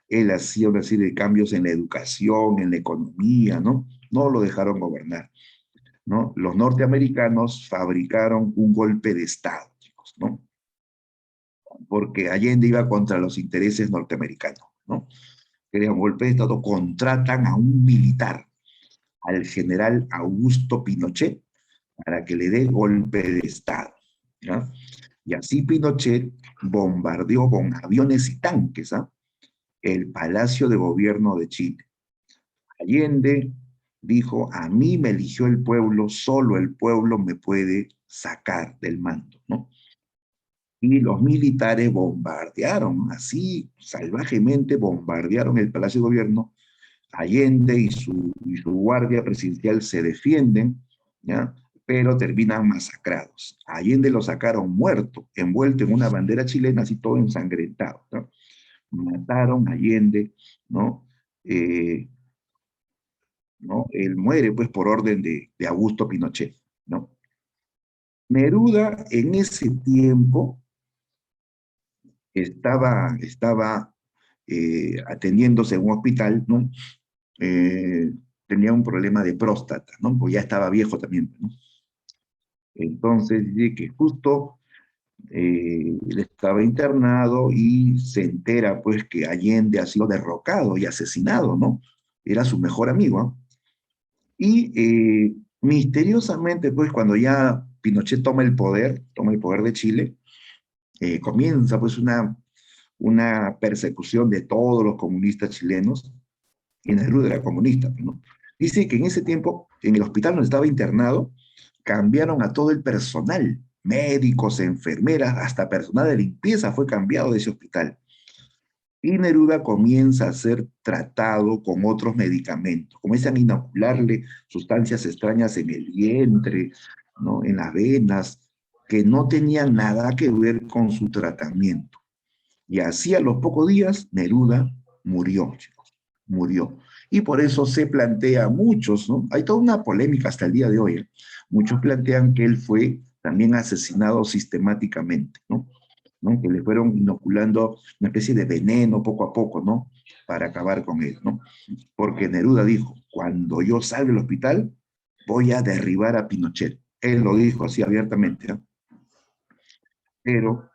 Él hacía una serie de cambios en la educación, en la economía, ¿no? No lo dejaron gobernar, ¿no? Los norteamericanos fabricaron un golpe de Estado, chicos, ¿no? Porque Allende iba contra los intereses norteamericanos, ¿no? Querían un golpe de Estado, contratan a un militar, al general Augusto Pinochet, para que le dé golpe de Estado, ¿ya? Y así Pinochet bombardeó con aviones y tanques, ¿ah? El Palacio de Gobierno de Chile. Allende dijo, a mí me eligió el pueblo, solo el pueblo me puede sacar del mando, ¿no? Y los militares bombardearon, así salvajemente bombardearon el Palacio de Gobierno. Allende y su guardia presidencial se defienden, ¿ya? Pero terminan masacrados. A Allende lo sacaron muerto, envuelto en una bandera chilena, así todo ensangrentado, ¿no? Mataron a Allende, ¿no? Eh, ¿No? Él muere, pues, por orden de Augusto Pinochet, ¿no? Neruda en ese tiempo estaba atendiéndose en un hospital, ¿no? Eh, tenía un problema de próstata, ¿no? Pues ya estaba viejo también, ¿no? Entonces, dice que justo él estaba internado y se entera, pues, que Allende ha sido derrocado y asesinado, ¿no? Era su mejor amigo, ¿no? Y misteriosamente, pues, cuando ya Pinochet toma el poder de Chile, comienza, pues, una persecución de todos los comunistas chilenos, y Neruda era comunista, ¿no? Dice que en ese tiempo, en el hospital donde estaba internado, cambiaron a todo el personal, médicos, enfermeras, hasta personal de limpieza fue cambiado de ese hospital. Y Neruda comienza a ser tratado con otros medicamentos. Comienzan a inocularle sustancias extrañas en el vientre, ¿no? En las venas, que no tenían nada que ver con su tratamiento. Y así a los pocos días, Neruda murió, chicos, murió. Y por eso se plantea a muchos, ¿no? Hay toda una polémica hasta el día de hoy, ¿eh? Muchos plantean que él fue también asesinado sistemáticamente, ¿no? ¿No? Que le fueron inoculando una especie de veneno poco a poco, ¿no? Para acabar con él, ¿no? Porque Neruda dijo, cuando yo salga del hospital, voy a derribar a Pinochet. Él lo dijo así abiertamente, ¿no? Pero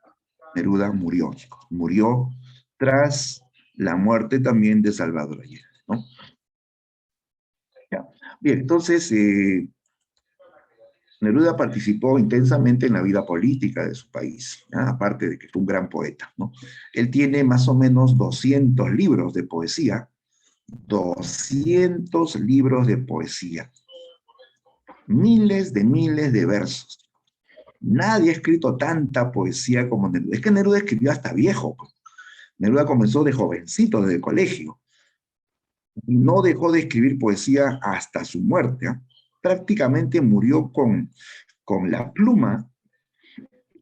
Neruda murió, chicos. Murió tras la muerte también de Salvador Allende, ¿no? Ya. Bien, entonces, Neruda participó intensamente en la vida política de su país, ¿ya? Aparte de que fue un gran poeta, ¿no? Él tiene más o menos 200 libros de poesía, 200 libros de poesía, miles de versos. Nadie ha escrito tanta poesía como Neruda. Es que Neruda escribió hasta viejo, pues. Neruda comenzó de jovencito, desde el colegio. Y no dejó de escribir poesía hasta su muerte, ¿eh? Prácticamente murió con la pluma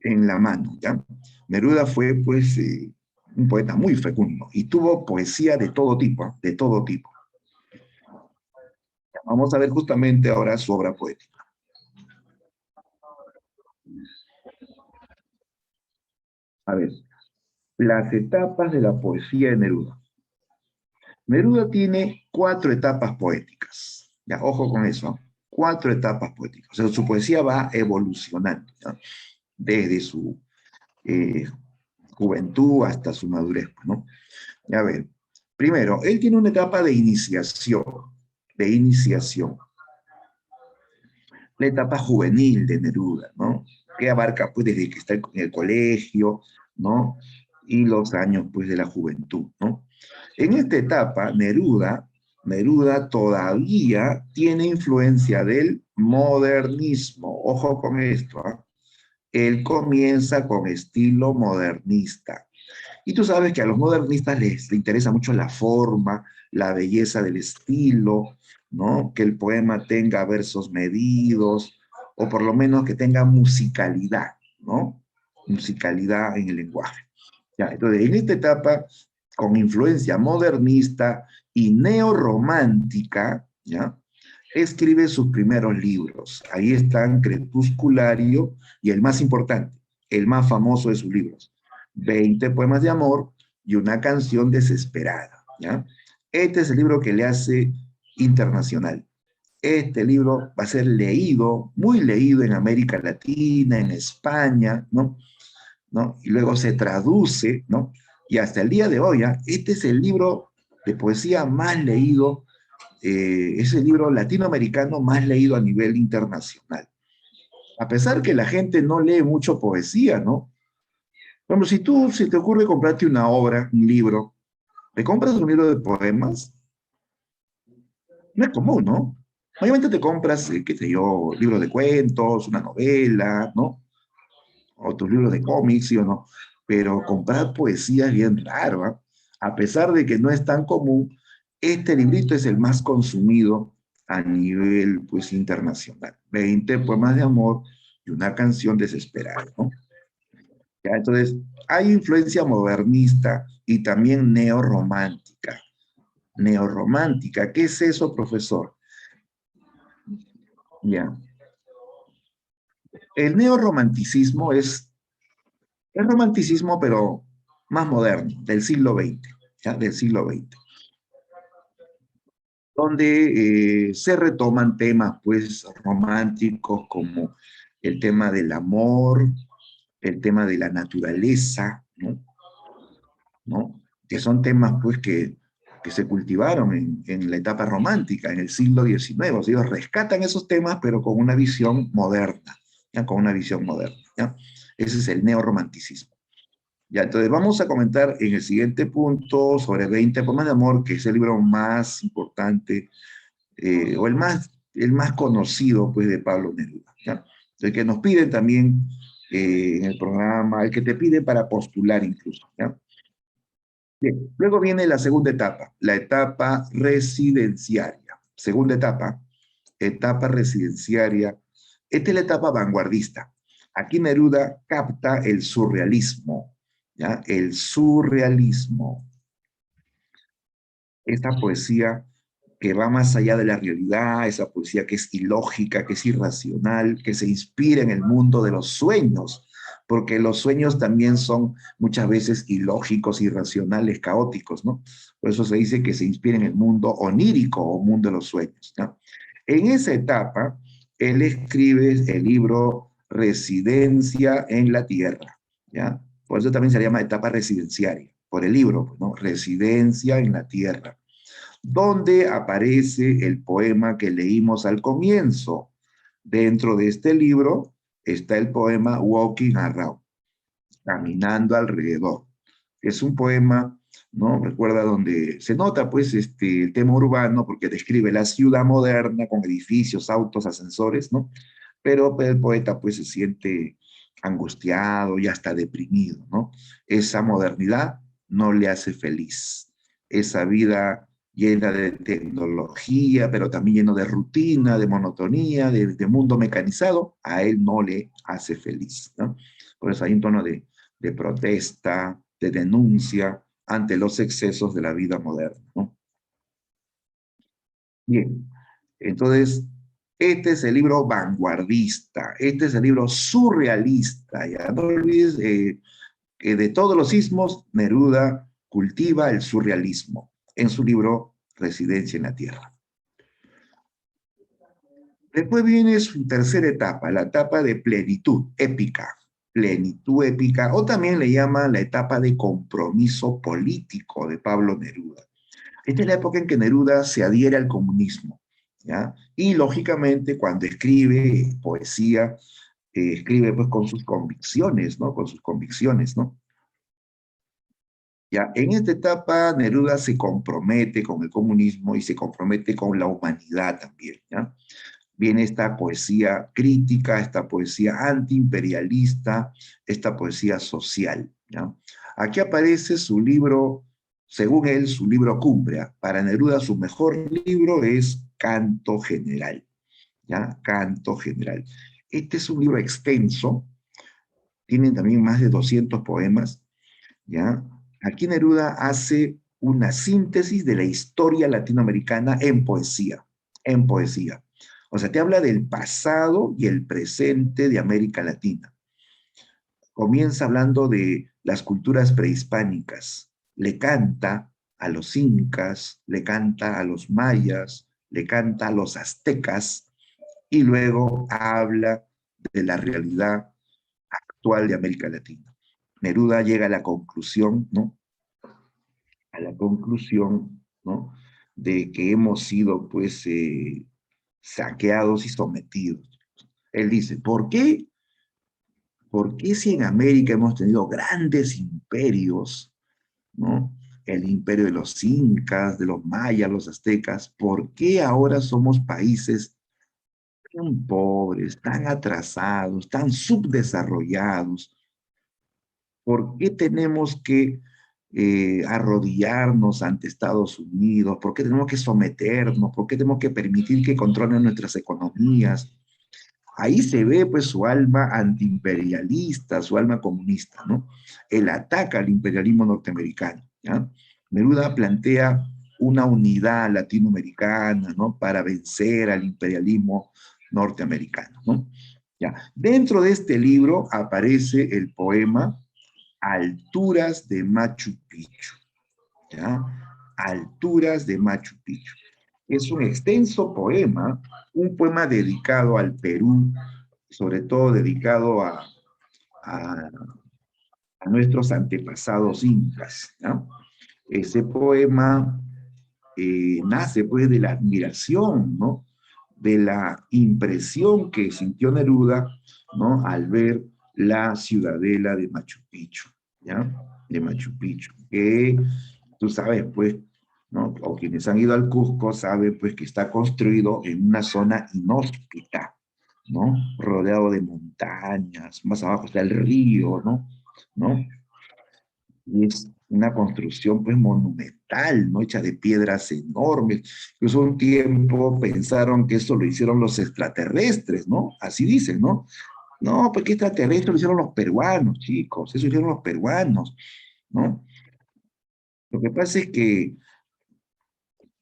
en la mano, ¿ya? Neruda fue, pues, un poeta muy fecundo y tuvo poesía de todo tipo, ¿eh? De todo tipo. Vamos a ver justamente ahora su obra poética. A ver, las etapas de la poesía de Neruda. Neruda tiene 4 etapas poéticas. Ya, ojo con eso. 4 etapas poéticas. O sea, su poesía va evolucionando, ¿ya? Desde su eh, juventud hasta su madurez, ¿no? A ver, primero, él tiene una etapa de iniciación, la etapa juvenil de Neruda, ¿no? Que abarca, pues, desde que está en el colegio, ¿no? Y los años, pues, de la juventud, ¿no? En esta etapa, Neruda todavía tiene influencia del modernismo. Ojo con esto, ¿eh? Él comienza con estilo modernista. Y tú sabes que a los modernistas les interesa mucho la forma, la belleza del estilo, ¿no? Que el poema tenga versos medidos, o por lo menos que tenga musicalidad, ¿no? Musicalidad en el lenguaje. Ya, entonces, en esta etapa, con influencia modernista y neorromántica, ¿ya? Escribe sus primeros libros. Ahí están Crepusculario y el más importante, el más famoso de sus libros, 20 poemas de amor y una canción desesperada, ¿ya? Este es el libro que le hace internacional. Este libro va a ser leído, muy leído en América Latina, en España, ¿no? ¿No? Y luego se traduce, ¿no? Y hasta el día de hoy, ¿eh? Este es el libro de poesía más leído, es el libro latinoamericano más leído a nivel internacional. A pesar que la gente no lee mucho poesía, ¿no? Bueno, si tú se te ocurre comprarte una obra, un libro, ¿te compras un libro de poemas? No es común, ¿no? Obviamente te compras, qué sé yo, libros de cuentos, una novela, ¿no? O tus libros de cómics, ¿sí o no? Pero comprar poesía es bien raro, ¿eh? A pesar de que no es tan común, este librito es el más consumido a nivel, pues, internacional. 20 poemas de amor y una canción desesperada, ¿no? ¿Ya? Entonces, hay influencia modernista y también neorromántica. Neorromántica, ¿qué es eso, profesor? Ya. El neorromanticismo es romanticismo, pero más moderno, del siglo XX, ¿ya? Del siglo XX, donde se retoman temas, pues, románticos como el tema del amor, el tema de la naturaleza, ¿no? ¿No? Que son temas, pues, que se cultivaron en la etapa romántica, en el siglo XIX. O sea, ellos rescatan esos temas, pero con una visión moderna, ¿ya? Con una visión moderna, ¿ya? Ese es el neorromanticismo. Ya, entonces vamos a comentar en el siguiente punto sobre 20 poemas de amor, que es el libro más importante, o el más conocido, pues, de Pablo Neruda, ¿ya? El que nos piden también en el programa, el que te pide para postular incluso, ¿ya? Bien, luego viene la segunda etapa, la etapa residenciaria. Segunda etapa, etapa residenciaria. Esta es la etapa vanguardista. Aquí Neruda capta el surrealismo, ¿ya? El surrealismo. Esta poesía que va más allá de la realidad, esa poesía que es ilógica, que es irracional, que se inspira en el mundo de los sueños, porque los sueños también son muchas veces ilógicos, irracionales, caóticos, ¿no? Por eso se dice que se inspira en el mundo onírico o mundo de los sueños, ¿no? En esa etapa, él escribe el libro Residencia en la Tierra, ¿ya? Por eso también se llama etapa residenciaria, por el libro, ¿no? Residencia en la Tierra, donde aparece el poema que leímos al comienzo. Dentro de este libro está el poema Walking Around, caminando alrededor. Es un poema, ¿no? Recuerda donde se nota, pues, el tema urbano, porque describe la ciudad moderna con edificios, autos, ascensores, ¿no? Pero el poeta, pues, se siente angustiado y hasta deprimido, ¿no? Esa modernidad no le hace feliz. Esa vida llena de tecnología, pero también lleno de rutina, de monotonía, de mundo mecanizado, a él no le hace feliz, ¿no? Por eso hay un tono de protesta, de denuncia ante los excesos de la vida moderna, ¿no? Bien, entonces, este es el libro vanguardista, este es el libro surrealista, ya no olvides que de todos los sismos, Neruda cultiva el surrealismo en su libro Residencia en la Tierra. Después viene su tercera etapa, la etapa de plenitud épica, o también le llama la etapa de compromiso político de Pablo Neruda. Esta es la época en que Neruda se adhiere al comunismo, ¿ya? Y lógicamente cuando escribe poesía, escribe pues con sus convicciones, ¿no? Con sus convicciones, ¿no? Ya, en esta etapa Neruda se compromete con el comunismo y se compromete con la humanidad también, ¿ya? Viene esta poesía crítica, esta poesía antiimperialista, esta poesía social, ¿ya? Aquí aparece su libro, según él, su libro cumbre. Para Neruda su mejor libro es Canto General, ¿ya? Canto General. Este es un libro extenso, tiene también más de 200 poemas, ¿ya? Aquí Neruda hace una síntesis de la historia latinoamericana en poesía, en poesía. O sea, te habla del pasado y el presente de América Latina. Comienza hablando de las culturas prehispánicas. Le canta a los incas, le canta a los mayas, le canta a los aztecas y luego habla de la realidad actual de América Latina. Neruda llega a la conclusión, ¿no? A la conclusión, ¿no? De que hemos sido, pues, saqueados y sometidos. Él dice, ¿por qué? ¿Por qué si en América hemos tenido grandes imperios, ¿no? El imperio de los incas, de los mayas, los aztecas, ¿por qué ahora somos países tan pobres, tan atrasados, tan subdesarrollados? ¿Por qué tenemos que arrodillarnos ante Estados Unidos? ¿Por qué tenemos que someternos? ¿Por qué tenemos que permitir que controlen nuestras economías? Ahí se ve pues su alma antiimperialista, su alma comunista, ¿no? Él ataca al imperialismo norteamericano, ¿ya? Neruda plantea una unidad latinoamericana, ¿no? Para vencer al imperialismo norteamericano, ¿no? Ya. Dentro de este libro aparece el poema Alturas de Machu Picchu, ¿ya? Alturas de Machu Picchu. Es un extenso poema, un poema dedicado al Perú, sobre todo dedicado a, a nuestros antepasados incas, ¿no? Ese poema nace pues de la admiración, ¿no? De la impresión que sintió Neruda, ¿no? Al ver la ciudadela de Machu Picchu, ¿ya? De Machu Picchu, que tú sabes, pues, ¿no? O quienes han ido al Cusco saben, pues, que está construido en una zona inhóspita, ¿no? Rodeado de montañas, más abajo está el río, ¿no? ¿No? Y es una construcción pues monumental, ¿no? Hecha de piedras enormes. Incluso un tiempo pensaron que eso lo hicieron los extraterrestres, ¿no? Así dicen, ¿no? No, porque extraterrestres lo hicieron los peruanos, chicos, eso hicieron los peruanos, ¿no? Lo que pasa es que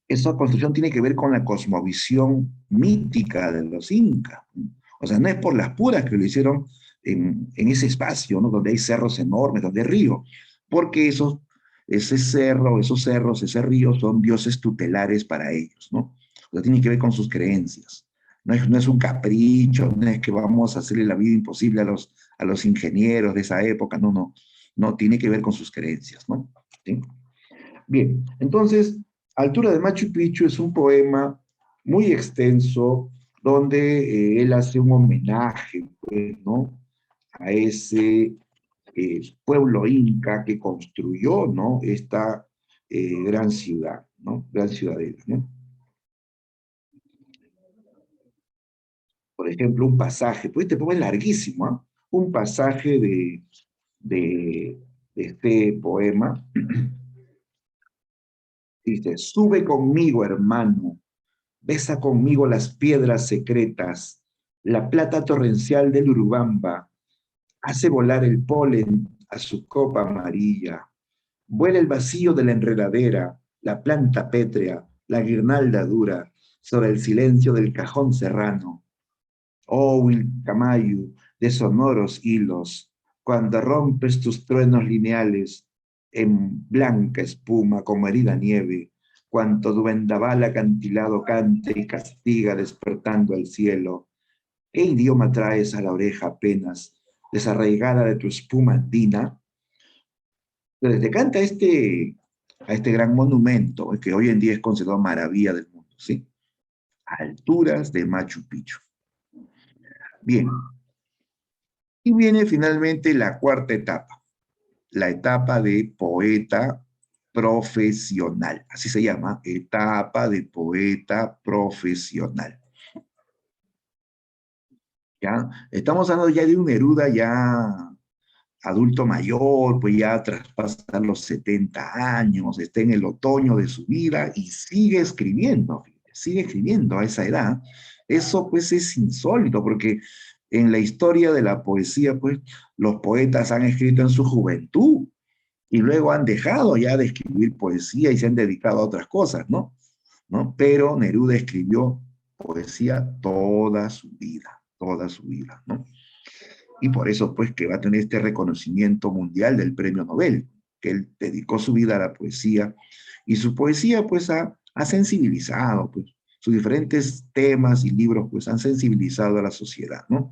esa construcción tiene que ver con la cosmovisión mítica de los incas. O sea, no es por las puras que lo hicieron en ese espacio, ¿no? Donde hay cerros enormes, donde hay río, porque ese cerro, esos cerros, ese río son dioses tutelares para ellos, ¿no? O sea, tiene que ver con sus creencias. No es un capricho, no es que vamos a hacerle la vida imposible a los ingenieros de esa época, no, no, no, tiene que ver con sus creencias, ¿no? ¿Sí? Bien, entonces, Altura de Machu Picchu es un poema muy extenso donde él hace un homenaje, pues, ¿no? A ese pueblo inca que construyó, ¿no? Esta gran ciudad, ¿no? Gran ciudadela, ¿no? Por ejemplo, un pasaje, pues este poema es larguísimo, ¿ah? Un pasaje de, de este poema dice, sube conmigo, hermano, besa conmigo las piedras secretas, la plata torrencial del Urubamba, hace volar el polen a su copa amarilla, vuela el vacío de la enredadera, la planta pétrea, la guirnalda dura, sobre el silencio del cajón serrano. Oh, Wilcamayu, de sonoros hilos, cuando rompes tus truenos lineales en blanca espuma como herida nieve, cuanto duendaval acantilado canta y castiga despertando al cielo. ¿Qué idioma traes a la oreja apenas, desarraigada de tu espuma andina? Entonces, le canta a este gran monumento, que hoy en día es considerado maravilla del mundo, ¿sí? A alturas de Machu Picchu. Bien, y viene finalmente la cuarta etapa, la etapa de poeta profesional, así se llama, etapa de poeta profesional. ¿Ya? Estamos hablando ya de un Neruda ya adulto mayor, pues ya traspasa los 70 años, está en el otoño de su vida y sigue escribiendo a esa edad. Eso pues es insólito, porque en la historia de la poesía, pues los poetas han escrito en su juventud y luego han dejado ya de escribir poesía y se han dedicado a otras cosas, ¿no? ¿No? Pero Neruda escribió poesía toda su vida, ¿no? Y por eso, pues, que va a tener este reconocimiento mundial del premio Nobel, que él dedicó su vida a la poesía, y su poesía, pues, ha sensibilizado, pues, sus diferentes temas y libros, pues, han sensibilizado a la sociedad, ¿no?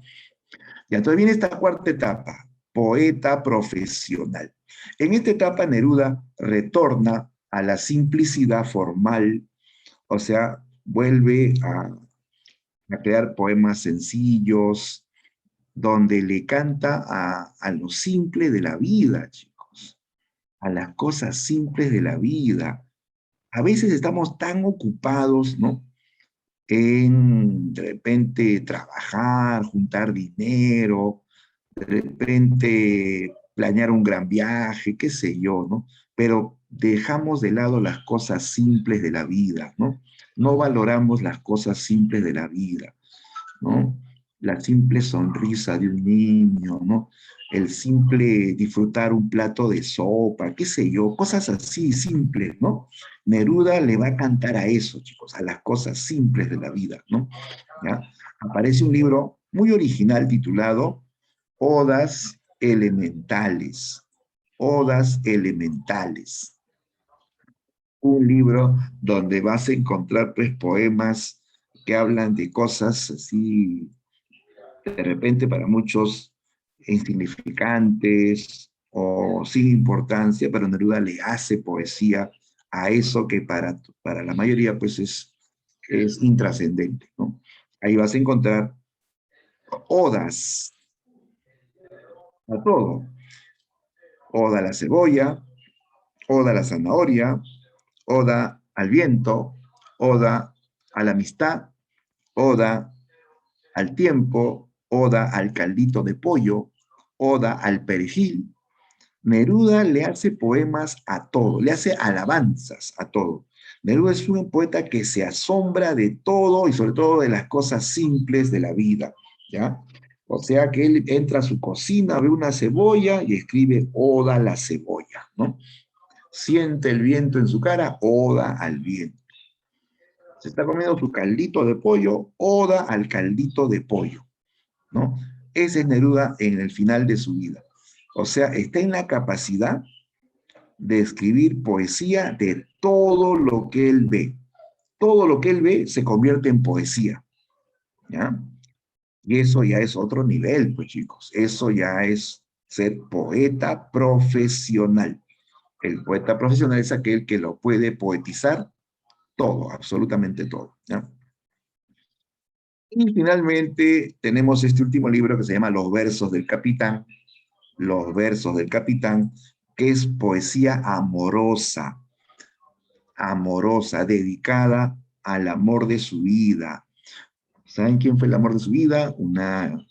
Y entonces viene esta cuarta etapa, poeta profesional. En esta etapa, Neruda retorna a la simplicidad formal, o sea, vuelve a crear poemas sencillos, donde le canta a lo simple de la vida, chicos, a las cosas simples de la vida. A veces estamos tan ocupados, ¿no? En de repente trabajar, juntar dinero, de repente planear un gran viaje, qué sé yo, ¿no? Pero dejamos de lado las cosas simples de la vida, ¿no? No valoramos las cosas simples de la vida, ¿no? La simple sonrisa de un niño, ¿no? El simple disfrutar un plato de sopa, qué sé yo, cosas así simples, ¿no? Neruda le va a cantar a eso, chicos, a las cosas simples de la vida, ¿no? ¿Ya? Aparece un libro muy original titulado Odas Elementales. Odas Elementales. Un libro donde vas a encontrar pues poemas que hablan de cosas así de repente para muchos insignificantes o sin importancia, pero Neruda le hace poesía a eso que para la mayoría pues es intrascendente, ¿no? Ahí vas a encontrar odas a todo. Oda a la cebolla, oda a la zanahoria, oda al viento, oda a la amistad, oda al tiempo, oda al caldito de pollo, oda al perejil. Neruda le hace poemas a todo, le hace alabanzas a todo. Neruda es un poeta que se asombra de todo y sobre todo de las cosas simples de la vida, ¿ya? O sea que él entra a su cocina, ve una cebolla y escribe Oda a la cebolla, ¿no? Siente el viento en su cara, Oda al viento. Se está comiendo su caldito de pollo, oda al caldito de pollo, ¿no? Ese es Neruda en el final de su vida. O sea, está en la capacidad de escribir poesía de todo lo que él ve. Todo lo que él ve se convierte en poesía, ¿ya? Y eso ya es otro nivel, pues chicos. Eso ya es ser poeta profesional. El poeta profesional es aquel que lo puede poetizar todo, absolutamente todo, ¿ya? Y finalmente tenemos este último libro que se llama Los versos del capitán, Los versos del capitán, que es poesía amorosa, amorosa, dedicada al amor de su vida. ¿Saben quién fue el amor de su vida? Una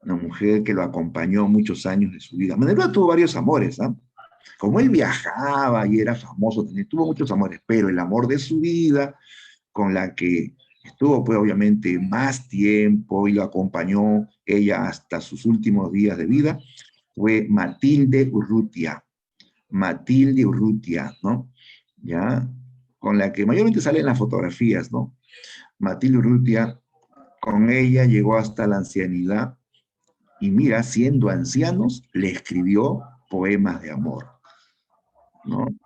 mujer que lo acompañó muchos años de su vida. Neruda tuvo varios amores, ¿ah? Como él viajaba y era famoso, tuvo muchos amores, pero el amor de su vida, con la que estuvo pues obviamente más tiempo y lo acompañó ella hasta sus últimos días de vida, fue Matilde Urrutia. Matilde Urrutia, ¿no? Ya, con la que mayormente salen las fotografías, ¿no? Matilde Urrutia, con ella llegó hasta la ancianidad y mira, siendo ancianos, le escribió poemas de amor, ¿no? O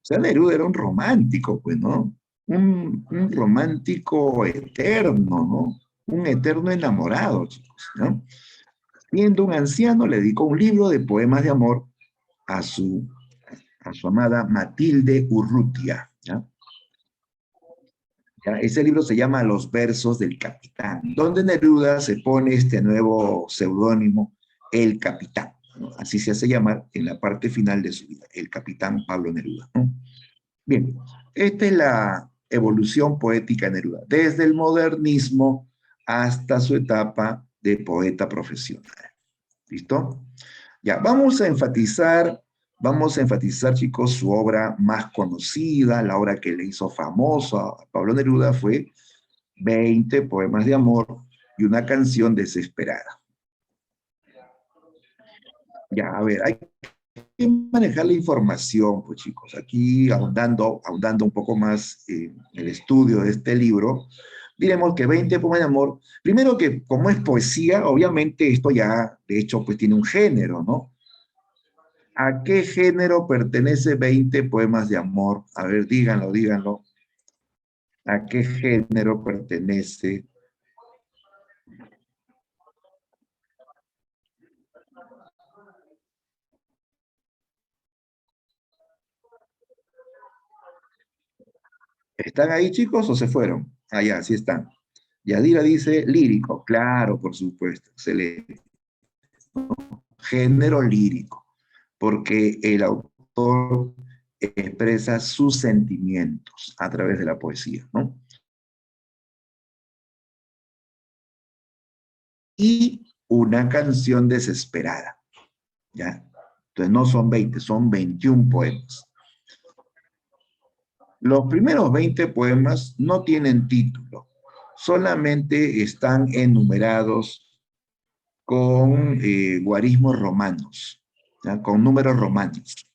sea, Neruda era un romántico, pues, ¿no? Un romántico eterno, ¿no? Un eterno enamorado, chicos, ¿no? Siendo un anciano, le dedicó un libro de poemas de amor a a su amada Matilde Urrutia, ¿ya? ¿Ya? Ese libro se llama Los versos del capitán, donde Neruda se pone este nuevo seudónimo, El Capitán, ¿no? Así se hace llamar en la parte final de su vida, el capitán Pablo Neruda, ¿no? Bien, esta es la evolución poética de Neruda, desde el modernismo hasta su etapa de poeta profesional. ¿Listo? Ya, vamos a enfatizar, chicos, su obra más conocida, la obra que le hizo famoso a Pablo Neruda fue 20 poemas de amor y una canción desesperada. Ya, a ver, hay que manejar la información, pues chicos, aquí ahondando un poco más en el estudio de este libro, diremos que 20 poemas de amor, primero que como es poesía, obviamente esto ya, de hecho, pues tiene un género, ¿no? ¿A qué género pertenece 20 poemas de amor? A ver, díganlo, díganlo. ¿A qué género pertenece? ¿Están ahí, chicos, o se fueron? Ah, ya, sí están. Yadira dice lírico. Claro, por supuesto. Excelente. Género lírico. Porque el autor expresa sus sentimientos a través de la poesía, ¿no? Y una canción desesperada, ¿ya? Entonces no son 20, son 21 poemas. Los primeros 20 poemas no tienen título, solamente están enumerados con guarismos romanos, ¿ya? Con números romanos.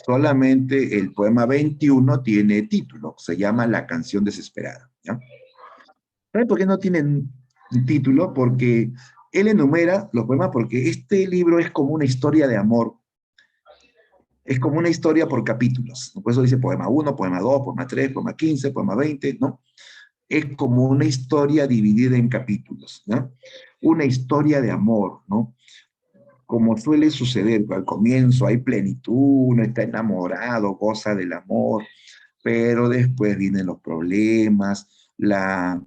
Solamente el poema 21 tiene título, se llama La canción desesperada, ¿ya? ¿Sabe por qué no tienen título? Porque él enumera los poemas porque este libro es como una historia de amor, es como una historia por capítulos. Por eso dice poema 1, poema 2, poema 3, poema 15, poema 20, ¿no? Es como una historia dividida en capítulos, ¿no? Una historia de amor, ¿no? Como suele suceder al comienzo, hay plenitud, uno está enamorado, goza del amor, pero después vienen los problemas, la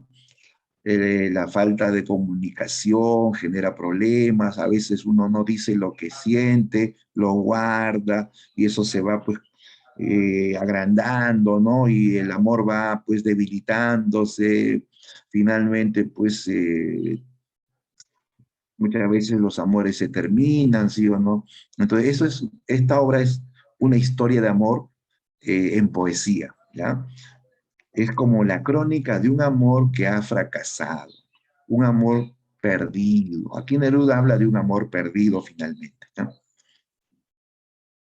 falta de comunicación genera problemas, a veces uno no dice lo que siente, lo guarda y eso se va pues agrandando, ¿no? Y el amor va pues debilitándose, finalmente pues muchas veces los amores se terminan, ¿sí o no? Entonces esta obra es una historia de amor en poesía, ¿ya? Es como la crónica de un amor que ha fracasado, un amor perdido. Aquí Neruda habla de un amor perdido finalmente, ¿no?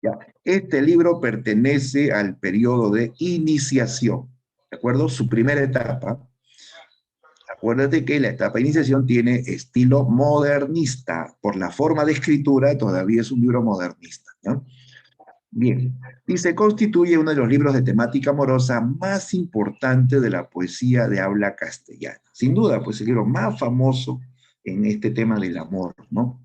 Ya. Este libro pertenece al periodo de iniciación. ¿de acuerdo? Su primera etapa. Acuérdate que la etapa de iniciación tiene estilo modernista. Por la forma de escritura, todavía es un libro modernista, ¿no? Bien, dice, constituye uno de los libros de temática amorosa más importantes de la poesía de habla castellana. Sin duda, pues el libro más famoso en este tema del amor, ¿no?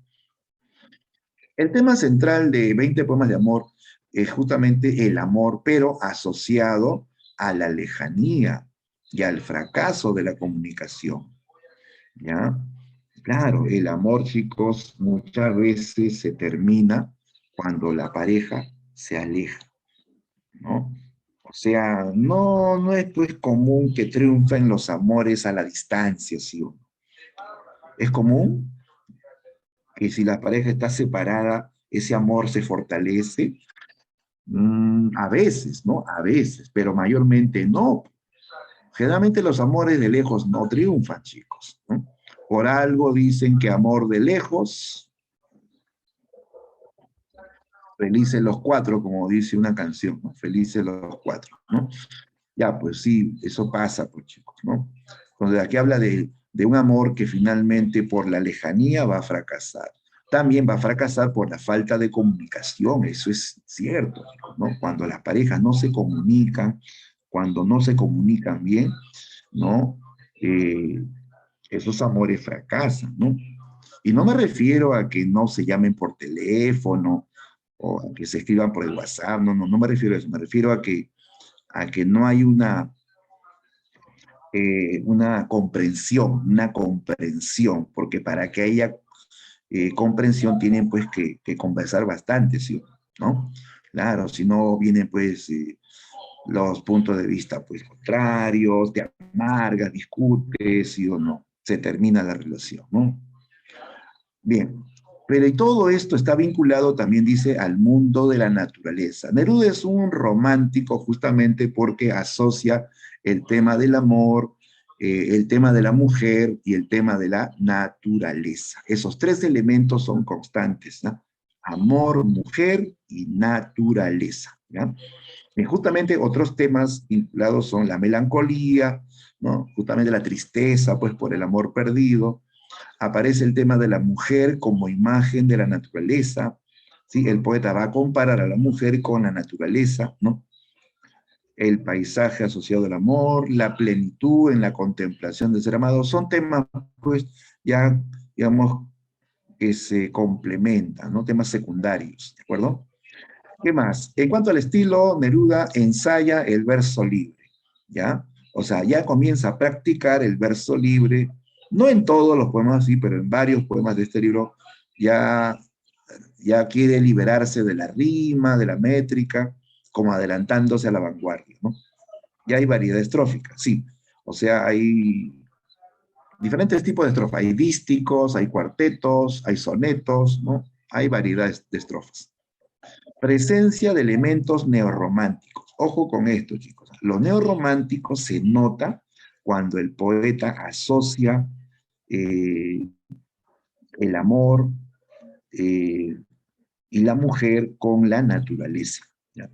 El tema central de 20 poemas de amor es justamente el amor, pero asociado a la lejanía y al fracaso de la comunicación, ¿ya? Claro, el amor, chicos, muchas veces se termina cuando la pareja se aleja, ¿no? O sea, no es pues común que triunfen los amores a la distancia, ¿sí? Es común que si la pareja está separada, ese amor se fortalece. A veces, ¿no? A veces, pero mayormente no. Generalmente los amores de lejos no triunfan, chicos, ¿no? Por algo dicen que amor de lejos, felices los cuatro, como dice una canción, ¿no? Felices los cuatro, ¿no? Ya, pues sí, eso pasa, pues chicos, ¿no? Entonces aquí habla de un amor que finalmente por la lejanía va a fracasar. También va a fracasar por la falta de comunicación, eso es cierto, chicos, ¿no? Cuando las parejas no se comunican, cuando no se comunican bien, ¿no? Eh, esos amores fracasan, ¿no? Y no me refiero a que no se llamen por teléfono o a que se escriban por el WhatsApp, no me refiero a eso, me refiero a que no hay una comprensión, porque para que haya comprensión tienen pues que conversar bastante, ¿sí? ¿No? Claro, si no vienen pues los puntos de vista pues contrarios, te amargas, discutes, ¿sí o no? Se termina la relación, ¿no? Bien, pero y todo esto está vinculado también, dice, al mundo de la naturaleza. Neruda es un romántico justamente porque asocia el tema del amor, el tema de la mujer y el tema de la naturaleza. Esos tres elementos son constantes, ¿no? Amor, mujer y naturaleza, ¿ya? Y justamente otros temas vinculados son la melancolía, ¿no? Justamente la tristeza, pues por el amor perdido, aparece el tema de la mujer como imagen de la naturaleza, ¿sí? El poeta va a comparar a la mujer con la naturaleza, ¿no? El paisaje asociado al amor, la plenitud en la contemplación del ser amado, son temas, pues, ya, digamos, que se complementan, ¿no? Temas secundarios, ¿de acuerdo? ¿Qué más? En cuanto al estilo, Neruda ensaya el verso libre, ¿ya? O sea, ya comienza a practicar el verso libre, no en todos los poemas, sí, pero en varios poemas de este libro ya, ya quiere liberarse de la rima, de la métrica, como adelantándose a la vanguardia, ¿no? Ya hay variedad estrófica, sí. O sea, hay diferentes tipos de estrofas. Hay dísticos, hay cuartetos, hay sonetos, ¿no? Hay variedades de estrofas. Presencia de elementos neorrománticos. Ojo con esto, chicos. Lo neorromántico se nota cuando el poeta asocia eh, el amor eh, y la mujer con la naturaleza. ¿Ya?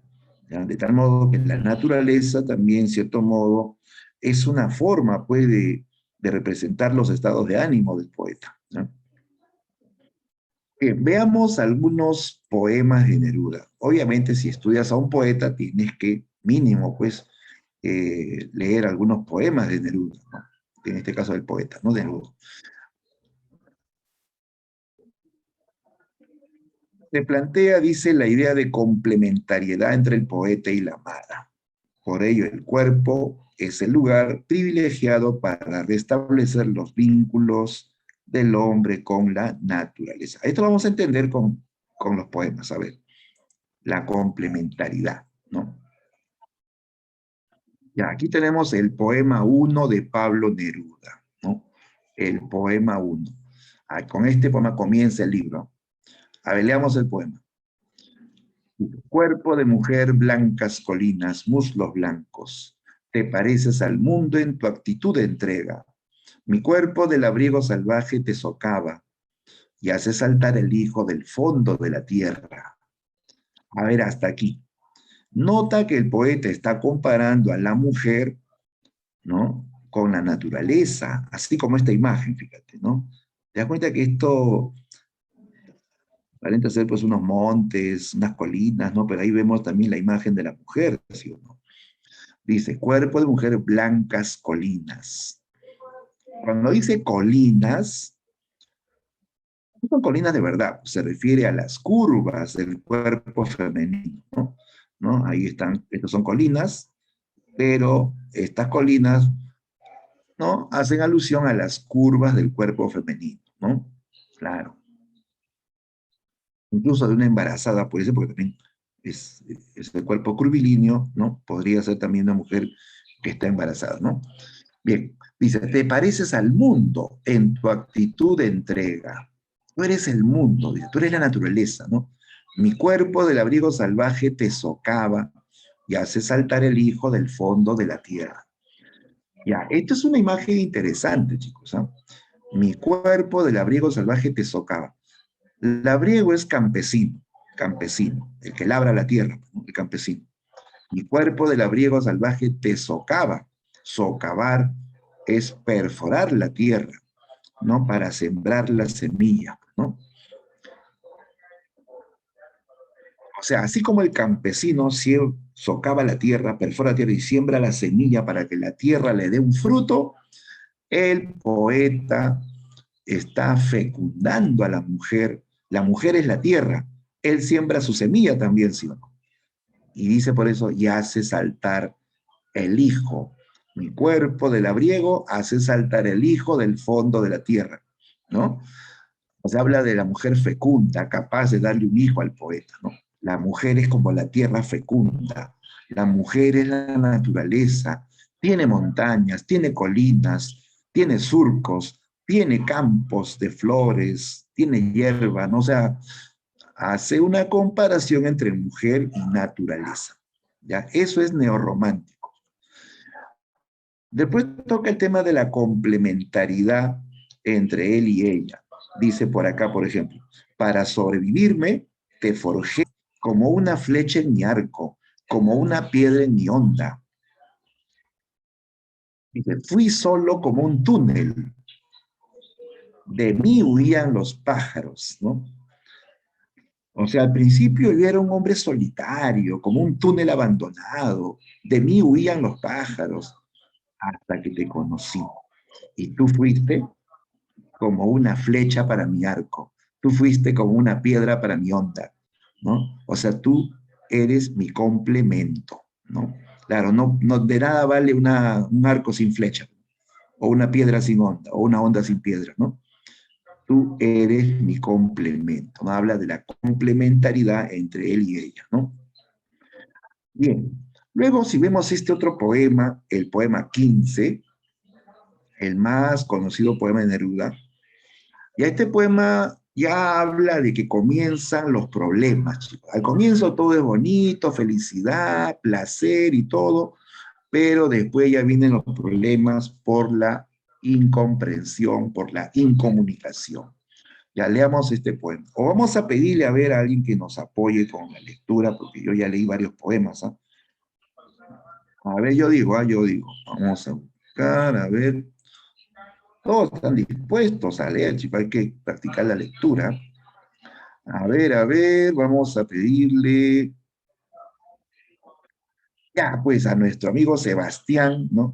¿Ya? De tal modo que la naturaleza también, en cierto modo, es una forma pues, de representar los estados de ánimo del poeta. ¿Ya? Veamos algunos poemas de Neruda. Obviamente, si estudias a un poeta, tienes que, mínimo, pues, leer algunos poemas de Neruda, ¿no? En este caso del poeta, no de Neruda. Se plantea, dice, la idea de complementariedad entre el poeta y la amada. Por ello, el cuerpo es el lugar privilegiado para restablecer los vínculos del hombre con la naturaleza. Esto lo vamos a entender con los poemas, a ver. La complementariedad, ¿no? Ya, aquí tenemos el poema uno de Pablo Neruda, ¿no? El poema uno. Con este poema comienza el libro. A ver, leamos el poema. Cuerpo de mujer, blancas colinas, muslos blancos. Te pareces al mundo en tu actitud de entrega. Mi cuerpo del abrigo salvaje te socava y hace saltar el hijo del fondo de la tierra. A ver, hasta aquí. Nota que el poeta está comparando a la mujer ¿no? Con la naturaleza, así como esta imagen, fíjate, ¿no? Te das cuenta que esto aparenta ser pues unos montes, unas colinas, ¿no? Pero ahí vemos también la imagen de la mujer, ¿sí o no? Dice, cuerpo de mujer, blancas colinas. Cuando dice colinas, no son colinas de verdad, se refiere a las curvas del cuerpo femenino, ¿no? ¿No? Ahí están, estas son colinas, pero estas colinas, ¿no? Hacen alusión a las curvas del cuerpo femenino, ¿no? Claro. Incluso de una embarazada, puede ser, porque también es, es el cuerpo curvilíneo, ¿no? Podría ser también una mujer que está embarazada, ¿no? Bien, dice, te pareces al mundo en tu actitud de entrega. Tú eres el mundo, dice, tú eres la naturaleza, ¿no? Mi cuerpo del abrigo salvaje te socava y hace saltar el hijo del fondo de la tierra. Ya, esta es una imagen interesante, chicos, ¿ah? Mi cuerpo del abrigo salvaje te socava. Labriego es campesino, campesino, el que labra la tierra, ¿no? El campesino. Mi cuerpo de labriego salvaje te socava. Socavar es perforar la tierra, ¿no? Para sembrar la semilla, ¿no? O sea, así como el campesino socava la tierra, perfora la tierra y siembra la semilla para que la tierra le dé un fruto, el poeta está fecundando a la mujer. La mujer es la tierra. Él siembra su semilla también, ¿sí o no? Y dice por eso, y hace saltar el hijo. Mi cuerpo del labriego hace saltar el hijo del fondo de la tierra, ¿no? O sea, habla de la mujer fecunda, capaz de darle un hijo al poeta, ¿no? La mujer es como la tierra fecunda, la mujer es la naturaleza, tiene montañas, tiene colinas, tiene surcos, tiene campos de flores, tiene hierba, ¿no? O sea, hace una comparación entre mujer y naturaleza, ¿ya? Eso es neorromántico. Después toca el tema de la complementariedad entre él y ella. Dice por acá, por ejemplo, para sobrevivirme, te forjé como una flecha en mi arco, como una piedra en mi onda. Dice, fui solo como un túnel, de mí huían los pájaros, ¿no? O sea, al principio yo era un hombre solitario, como un túnel abandonado, de mí huían los pájaros, hasta que te conocí. Y tú fuiste como una flecha para mi arco. Tú fuiste como una piedra para mi onda, ¿no? O sea, tú eres mi complemento, ¿no? Claro, no de nada vale un arco sin flecha, o una piedra sin onda, o una onda sin piedra, ¿no? Tú eres mi complemento, ¿no? Habla de la complementariedad entre él y ella, ¿no? Bien. Luego, si vemos este otro poema, el poema 15, el más conocido poema de Neruda, y este poema ya habla de que comienzan los problemas, chicos. Al comienzo todo es bonito, felicidad, placer y todo, pero después ya vienen los problemas por la incomprensión, por la incomunicación. Ya leamos este poema. O vamos a pedirle a ver a alguien que nos apoye con la lectura, porque yo ya leí varios poemas. ¿Ah? A ver, yo digo. Vamos a buscar, a ver. Todos están dispuestos a leer, chicos, hay que practicar la lectura. A ver, vamos a pedirle, ya, pues a nuestro amigo Sebastián, ¿no?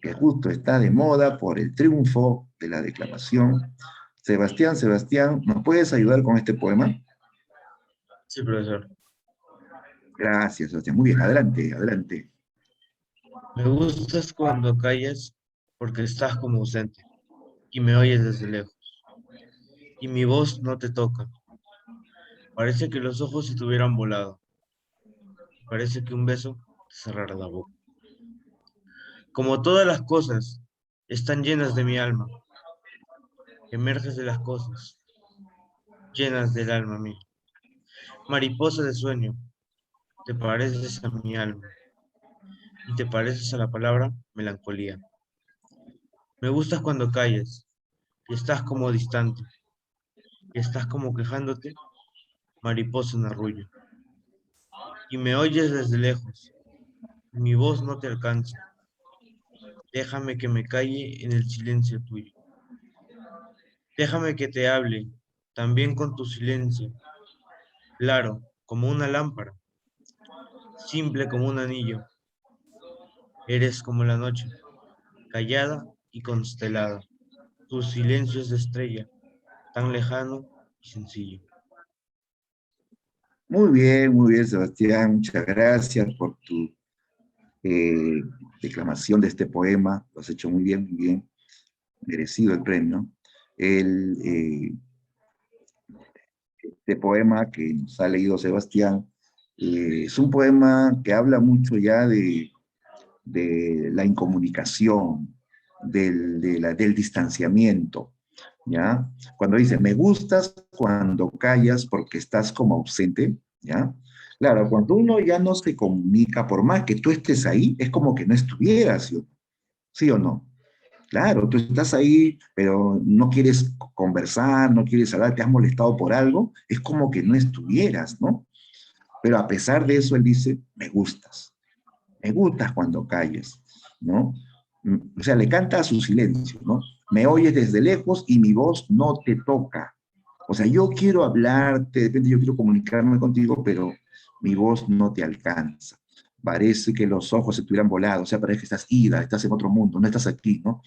Que justo está de moda por el triunfo de la declamación. Sebastián, Sebastián, ¿nos puedes ayudar con este poema? Sí, profesor. Gracias, Sebastián. Muy bien, adelante, adelante. Me gustas cuando callas porque estás como ausente y me oyes desde lejos. Y mi voz no te toca. Parece que los ojos se te hubieran volado. Parece que un beso te cerrara la boca. Como todas las cosas, están llenas de mi alma. Emerges de las cosas, llenas del alma mía. Mariposa de sueño, te pareces a mi alma y te pareces a la palabra melancolía. Me gustas cuando callas y estás como distante y estás como quejándote, mariposa en arrullo. Y me oyes desde lejos, mi voz no te alcanza. déjame que me calle en el silencio tuyo. Déjame que te hable, también con tu silencio, claro, como una lámpara, simple como un anillo. Eres como la noche, callada y constelada. Tu silencio es de estrella, tan lejano y sencillo. Muy bien, Sebastián. Muchas gracias por tu eh, declamación de este poema. Lo has hecho muy bien, muy bien. Merecido el premio. El, este poema que nos ha leído Sebastián es un poema que habla mucho ya de la incomunicación, del distanciamiento, ¿ya? Cuando dice, me gustas cuando callas porque estás como ausente, ¿ya? Claro, cuando uno ya no se comunica, por más que tú estés ahí, es como que no estuvieras, ¿sí o no? Claro, tú estás ahí, pero no quieres conversar, no quieres hablar, te has molestado por algo, es como que no estuvieras, ¿no? Pero a pesar de eso, él dice, me gustas cuando calles, ¿no? O sea, le canta a su silencio, ¿no? Me oyes desde lejos y mi voz no te toca. O sea, yo quiero hablarte, de repente yo quiero comunicarme contigo, pero mi voz no te alcanza. Parece que los ojos se tuvieran volado, o sea, parece que estás ida, estás en otro mundo, no estás aquí, ¿no?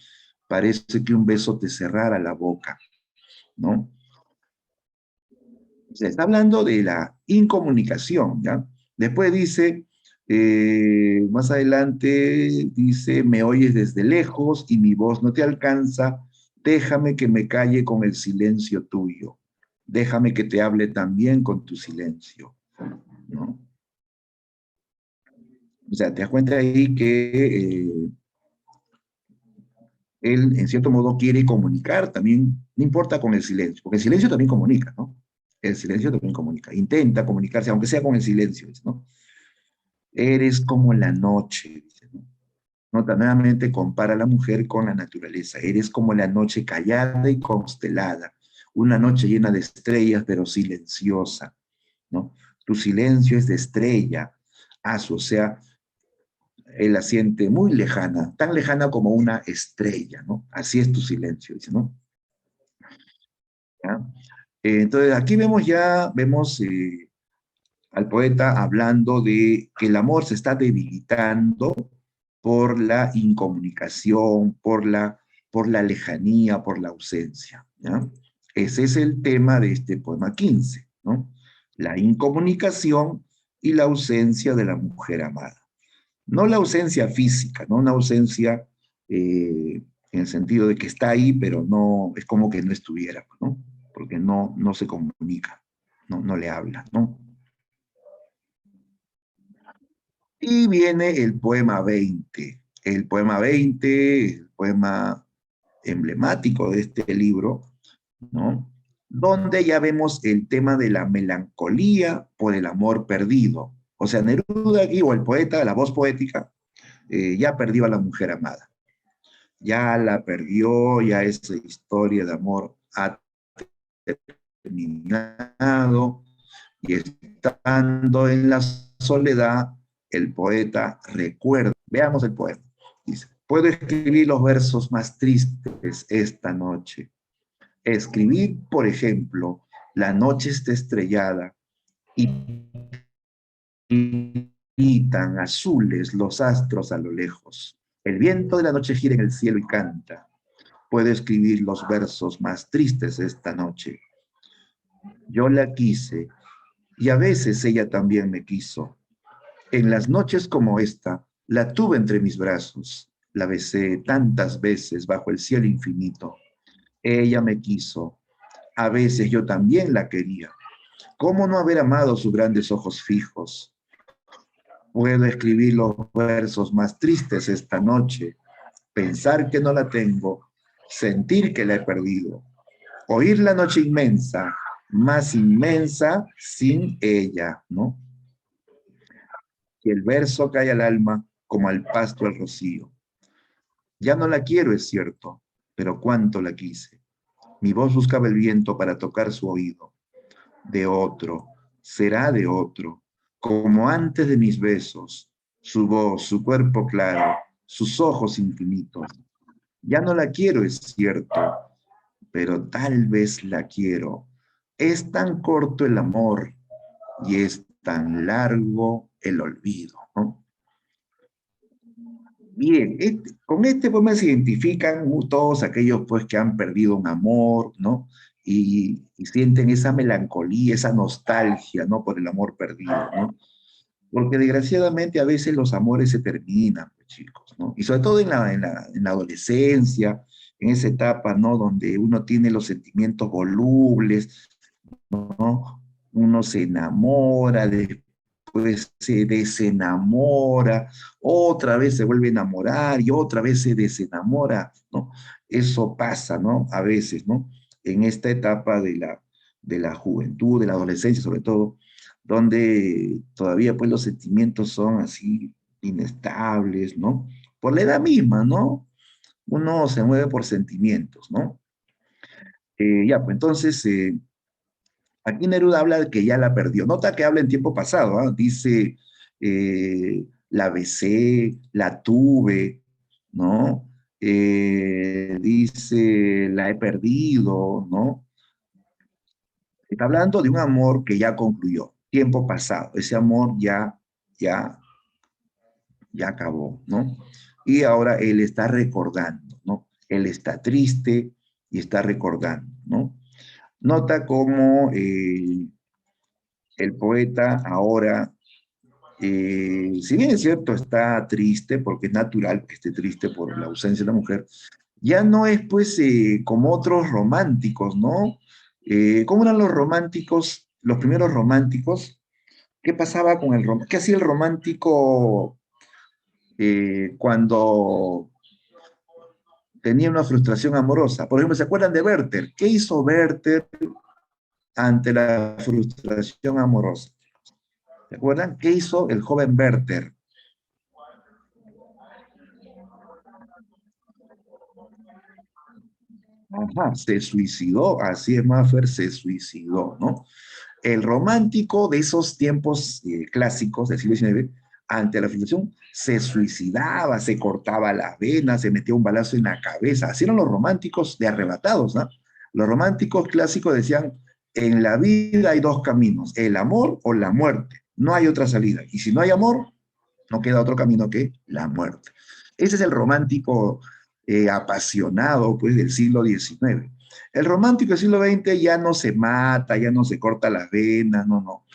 Parece que un beso te cerrara la boca, ¿no? Se está hablando de la incomunicación, ¿ya? Después dice, más adelante dice, me oyes desde lejos y mi voz no te alcanza, déjame que me calle con el silencio tuyo, déjame que te hable también con tu silencio, ¿no? O sea, te das cuenta ahí que él, en cierto modo, quiere comunicar también, no importa con el silencio, porque el silencio también comunica, ¿no? El silencio también comunica, intenta comunicarse, aunque sea con el silencio, ¿no? Eres como la noche, dice, ¿no? Nota, nuevamente compara a la mujer con la naturaleza. Eres como la noche callada y constelada, una noche llena de estrellas, pero silenciosa, ¿no? Tu silencio es de estrella, o sea, él la siente muy lejana, tan lejana como una estrella, ¿no? Así es tu silencio, dice, ¿no? ¿Ya? Entonces, aquí vemos ya, vemos al poeta hablando de que el amor se está debilitando por la incomunicación, por la lejanía, por la ausencia, ¿ya? Ese es el tema de este poema 15, ¿no? La incomunicación y la ausencia de la mujer amada. No la ausencia física, no una ausencia en el sentido de que está ahí, pero no, es como que no estuviera, ¿no? Porque no se comunica, no le habla, ¿no? Y viene el poema 20. El poema 20, el poema emblemático de este libro, ¿no? Donde ya vemos el tema de la melancolía por el amor perdido. O sea, Neruda aquí, o el poeta, la voz poética, ya perdió a la mujer amada. Ya la perdió, ya esa historia de amor ha terminado, y estando en la soledad, el poeta recuerda. Veamos el poema. Dice, puedo escribir los versos más tristes esta noche. Escribir, por ejemplo, la noche está estrellada y tan azules los astros a lo lejos. El viento de la noche gira en el cielo y canta. Puedo escribir los versos más tristes esta noche. Yo la quise y a veces ella también me quiso. En las noches como esta, la tuve entre mis brazos, la besé tantas veces bajo el cielo infinito. Ella me quiso, a veces yo también la quería. ¿Cómo no haber amado sus grandes ojos fijos? Puedo escribir los versos más tristes esta noche, pensar que no la tengo, sentir que la he perdido, oír la noche inmensa, más inmensa sin ella, ¿no? Y el verso cae al alma como al pasto al rocío. Ya no la quiero, es cierto, pero cuánto la quise. Mi voz buscaba el viento para tocar su oído. De otro, será de otro, como antes de mis besos. Su voz, su cuerpo claro, sus ojos infinitos. Ya no la quiero, es cierto, pero tal vez la quiero. Es tan corto el amor y es tan largo el olvido, ¿no? Bien, con este poema se identifican todos aquellos pues que han perdido un amor, ¿no? Y sienten esa melancolía, esa nostalgia, ¿no? Por el amor perdido, ¿no? Porque desgraciadamente a veces los amores se terminan, pues, chicos, ¿no? Y sobre todo en la adolescencia, en esa etapa, ¿no? Donde uno tiene los sentimientos volubles, ¿no? Uno se enamora, después se desenamora, otra vez se vuelve a enamorar y otra vez se desenamora, ¿no? Eso pasa, ¿no? A veces, ¿no? En esta etapa de la juventud, de la adolescencia sobre todo, donde todavía pues los sentimientos son así inestables, ¿no? Por la edad misma, ¿no? Uno se mueve por sentimientos, ¿no? Ya, pues entonces, aquí Neruda habla de que ya la perdió. Nota que habla en tiempo pasado, ¿ah? Dice, la besé, la tuve, ¿no? Dice, la he perdido, ¿no? Está hablando de un amor que ya concluyó, tiempo pasado. Ese amor ya, ya acabó, ¿no? Y ahora él está recordando, ¿no? Él está triste y está recordando, ¿no? Nota cómo el poeta ahora, si bien es cierto, está triste, porque es natural que esté triste por la ausencia de la mujer, ya no es pues como otros románticos, ¿no? ¿Cómo eran los románticos, los primeros románticos? ¿Qué pasaba con qué hacía el romántico cuando tenía una frustración amorosa? Por ejemplo, ¿se acuerdan de Werther? ¿Qué hizo Werther ante la frustración amorosa? ¿Se acuerdan? ¿Qué hizo el joven Werther? Ajá, se suicidó, así es, Maffer se suicidó, ¿no? El romántico de esos tiempos clásicos del siglo XIX, ante la frustración, se suicidaba, se cortaba las venas, se metía un balazo en la cabeza. Así eran los románticos de arrebatados, ¿no? Los románticos clásicos decían, en la vida hay dos caminos, el amor o la muerte. No hay otra salida. Y si no hay amor, no queda otro camino que la muerte. Ese es el romántico apasionado pues, del siglo XIX. El romántico del siglo XX ya no se mata, ya no se corta las venas, no, no.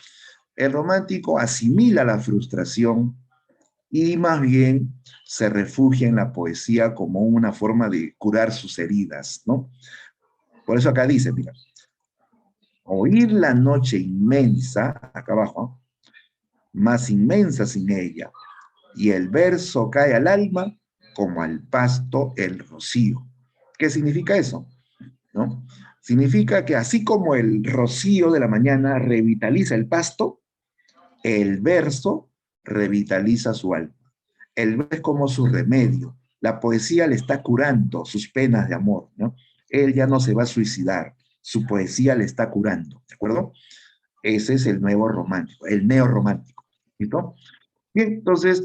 El romántico asimila la frustración y más bien se refugia en la poesía como una forma de curar sus heridas, ¿no? Por eso acá dice, mira, oír la noche inmensa, acá abajo, más inmensa sin ella, y el verso cae al alma como al pasto el rocío. ¿Qué significa eso? ¿No? Significa que así como el rocío de la mañana revitaliza el pasto, el verso revitaliza su alma. El verso es como su remedio. La poesía le está curando sus penas de amor, ¿no? Él ya no se va a suicidar, su poesía le está curando, ¿de acuerdo? Ese es el nuevo romántico, el neorromántico, ¿listo? Bien, entonces,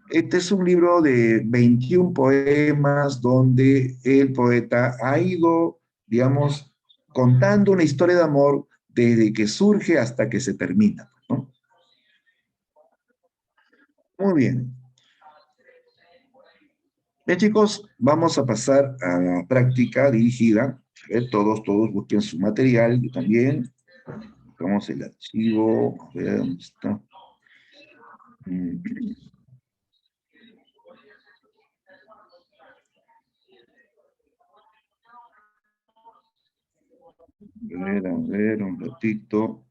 este es un libro de 21 poemas donde el poeta ha ido, digamos, contando una historia de amor desde que surge hasta que se termina, ¿no? Muy bien. Bien, chicos, vamos a pasar a la práctica dirigida. A ver, todos busquen su material, yo también. Buscamos el archivo, a ver dónde está. Mm, a ver, un ratito.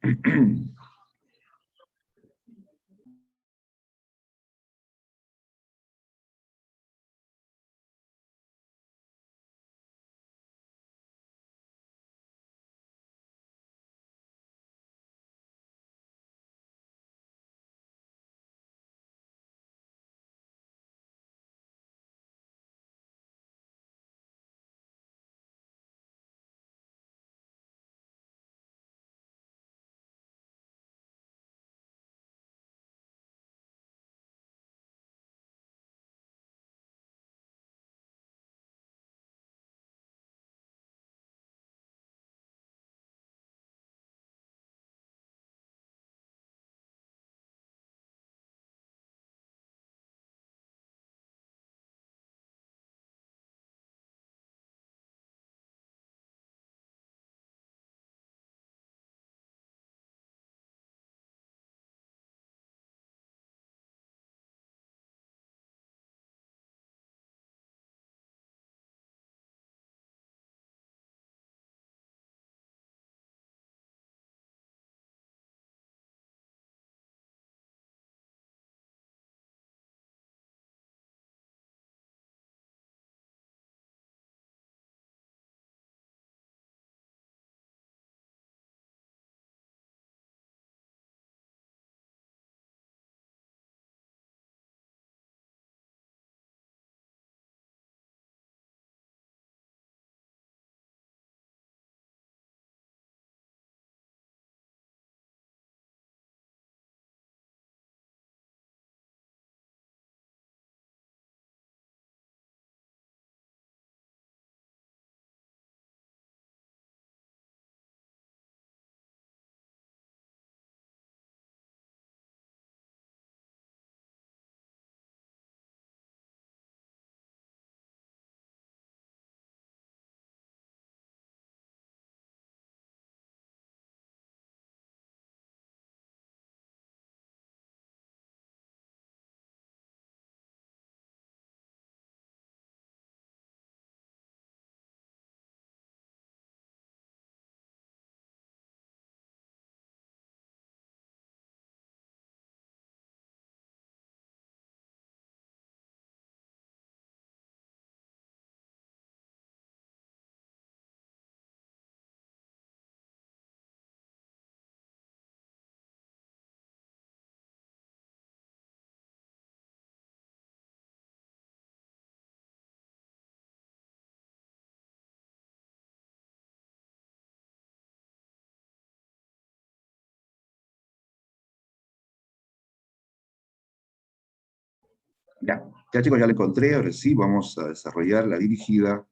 Ya chicos, ya lo encontré, ahora sí, vamos a desarrollar la dirigida,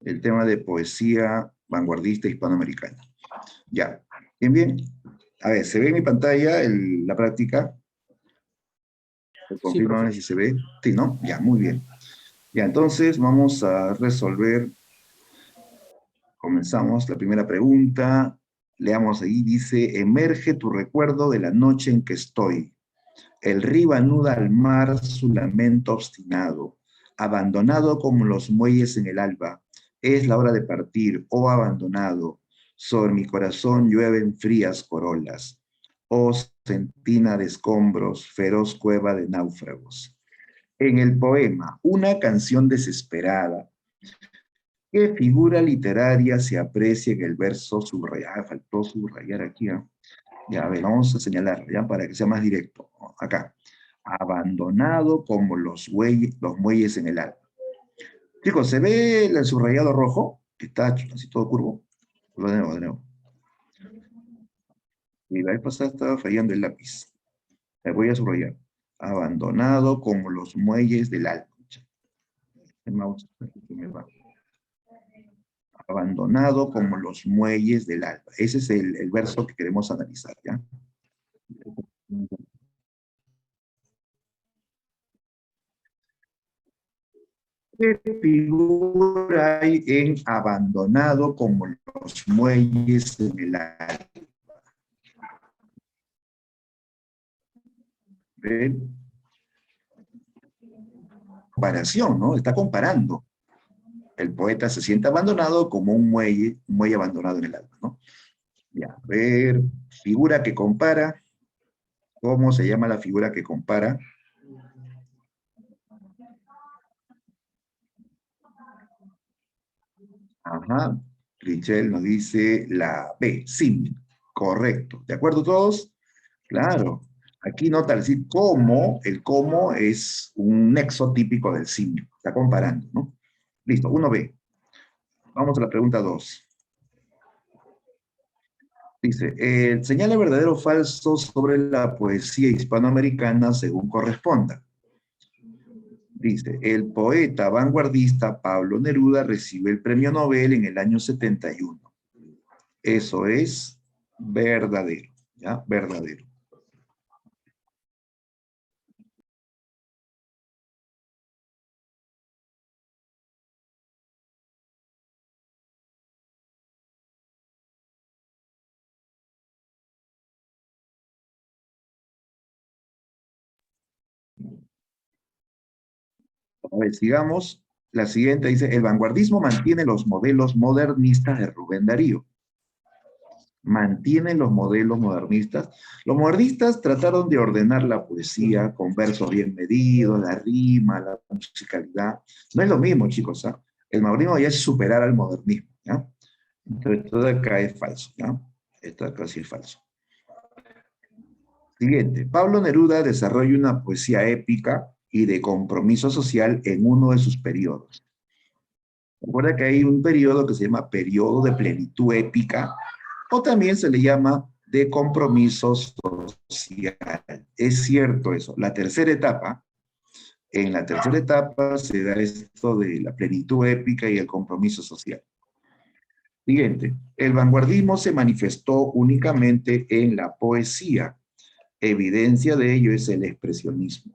el tema de poesía vanguardista hispanoamericana. Ya, bien, bien. A ver, ¿se ve en mi pantalla la práctica? Sí, profe. Confírmame si se ve. Sí, ¿no? Ya, muy bien. Ya, entonces vamos a resolver. Comenzamos la primera pregunta. Leamos ahí, dice, emerge tu recuerdo de la noche en que estoy. El río anuda al mar su lamento obstinado, abandonado como los muelles en el alba. Es la hora de partir, oh abandonado. Sobre mi corazón llueven frías corolas. Oh sentina de escombros, feroz cueva de náufragos. En el poema, una canción desesperada, ¿qué figura literaria se aprecia en el verso subrayado? Faltó subrayar aquí, ¿eh? Ya, a ver, vamos a señalar, ya, para que sea más directo. Acá. Abandonado como los muelles en el alma. Chicos, ¿se ve el subrayado rojo? Que está así todo curvo. De nuevo, de nuevo. Y la vez pasada estaba fallando el lápiz. Le voy a subrayar. Abandonado como los muelles del alma. El mouse, aquí me va. Abandonado como los muelles del alma. Ese es el verso que queremos analizar, ¿ya? ¿Qué figura hay en abandonado como los muelles en el alma? ¿Ven? Comparación, ¿no? Está comparando. El poeta se siente abandonado como un muelle abandonado en el alma, ¿no? Ya, a ver, figura que compara. ¿Cómo se llama la figura que compara? Ajá, Richel nos dice la B, símil. Correcto. ¿De acuerdo todos? Claro. Aquí nota al decir cómo, el cómo es un nexo típico del símil. Está comparando, ¿no? Listo, 1B. Vamos a la pregunta 2. Dice, señala verdadero o falso sobre la poesía hispanoamericana según corresponda. Dice, el poeta vanguardista Pablo Neruda recibe el premio Nobel en el año 71. Eso es verdadero, ¿ya? Verdadero. A ver, sigamos. La siguiente dice, el vanguardismo mantiene los modelos modernistas de Rubén Darío. Mantiene los modelos modernistas. Los modernistas trataron de ordenar la poesía con versos bien medidos, la rima, la musicalidad. No es lo mismo, chicos, ¿ah? El modernismo ya es superar al modernismo, ¿ya? Entonces, todo acá es falso, ¿ya? Esto acá sí es falso. Siguiente. Pablo Neruda desarrolla una poesía épica y de compromiso social en uno de sus periodos. Recuerda que hay un periodo que se llama periodo de plenitud épica, o también se le llama de compromiso social. Es cierto eso. En la tercera etapa se da esto de la plenitud épica y el compromiso social. Siguiente. El vanguardismo se manifestó únicamente en la poesía. Evidencia de ello es el expresionismo.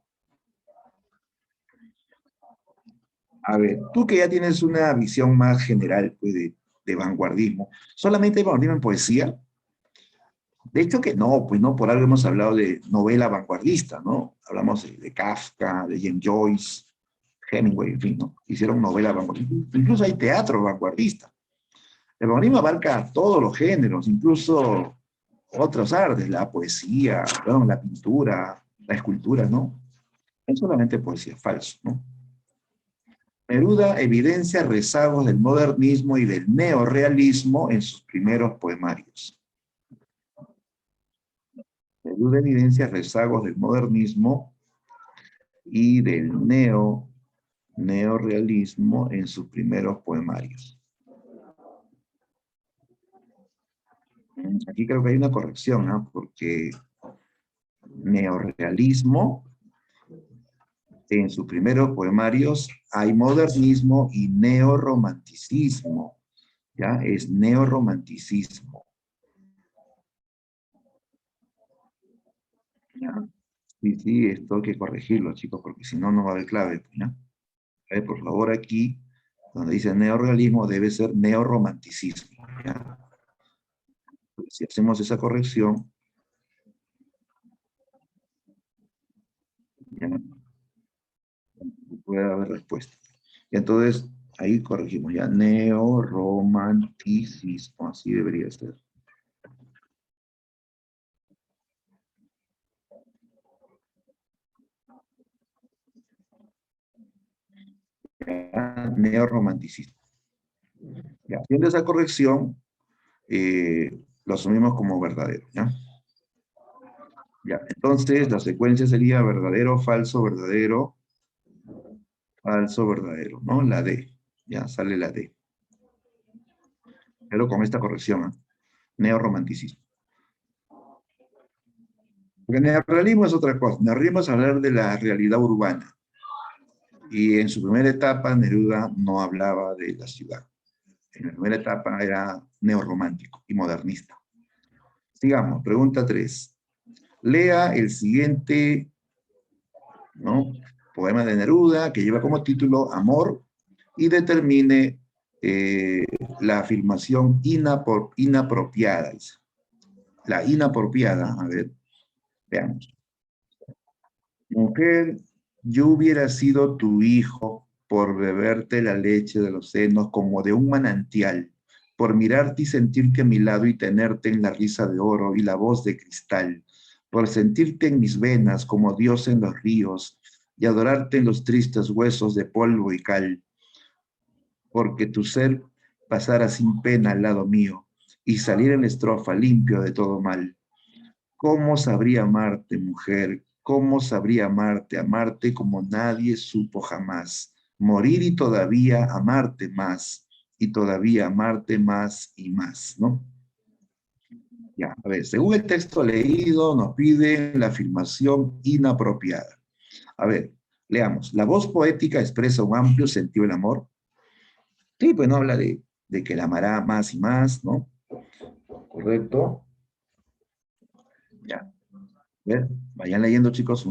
A ver, tú que ya tienes una visión más general pues, de vanguardismo, ¿solamente hay vanguardismo en poesía? De hecho que no, pues no, por algo hemos hablado de novela vanguardista, ¿no? Hablamos de Kafka, de James Joyce, Hemingway, en fin, ¿no? Hicieron novela vanguardista. Incluso hay teatro vanguardista. El vanguardismo abarca todos los géneros, incluso otros artes, la poesía, perdón, la pintura, la escultura, ¿no? Es solamente poesía, falso, ¿no? Neruda evidencia rezagos del modernismo y del neorrealismo en sus primeros poemarios. Neruda evidencia rezagos del modernismo y del neorrealismo en sus primeros poemarios. Aquí creo que hay una corrección, ¿no? Porque neorrealismo En sus primeros poemarios hay modernismo y neorromanticismo. ¿Ya? Es neorromanticismo. ¿Ya? Sí, sí, esto hay que corregirlo, chicos, porque si no, no va a haber clave. ¿Ya? A ver, por favor, aquí, donde dice neorrealismo, debe ser neorromanticismo. ¿Ya? Si hacemos esa corrección, ya puede haber respuesta. Y entonces, ahí corregimos ya, neorromanticismo, así debería ser. Ya, neorromanticismo. Ya, haciendo esa corrección, lo asumimos como verdadero, ¿ya? Ya, entonces la secuencia sería verdadero, falso, verdadero, ¿no? La D, ya sale la D. Pero con esta corrección, ¿eh? Neorromanticismo. Porque neorrealismo es otra cosa. Neorrealismo es hablar de la realidad urbana. Y en su primera etapa, Neruda no hablaba de la ciudad. En la primera etapa era neorromántico y modernista. Sigamos, pregunta 3. Lea el siguiente, ¿no? Poema de Neruda que lleva como título Amor y determine la afirmación inapropiada. La inapropiada, a ver, veamos. Mujer, yo hubiera sido tu hijo por beberte la leche de los senos como de un manantial, por mirarte y sentirte a mi lado y tenerte en la risa de oro y la voz de cristal, por sentirte en mis venas como Dios en los ríos y adorarte en los tristes huesos de polvo y cal, porque tu ser pasara sin pena al lado mío y salir en la estrofa limpio de todo mal. ¿Cómo sabría amarte, mujer? ¿Cómo sabría amarte? Amarte como nadie supo jamás. Morir y todavía amarte más. Y todavía amarte más y más, ¿no? Ya, a ver, según el texto leído, nos pide la afirmación inapropiada. A ver, leamos. La voz poética expresa un amplio sentido del amor. Sí, pues no habla de que la amará más y más, ¿no? Correcto. Ya. A ver, vayan leyendo, chicos.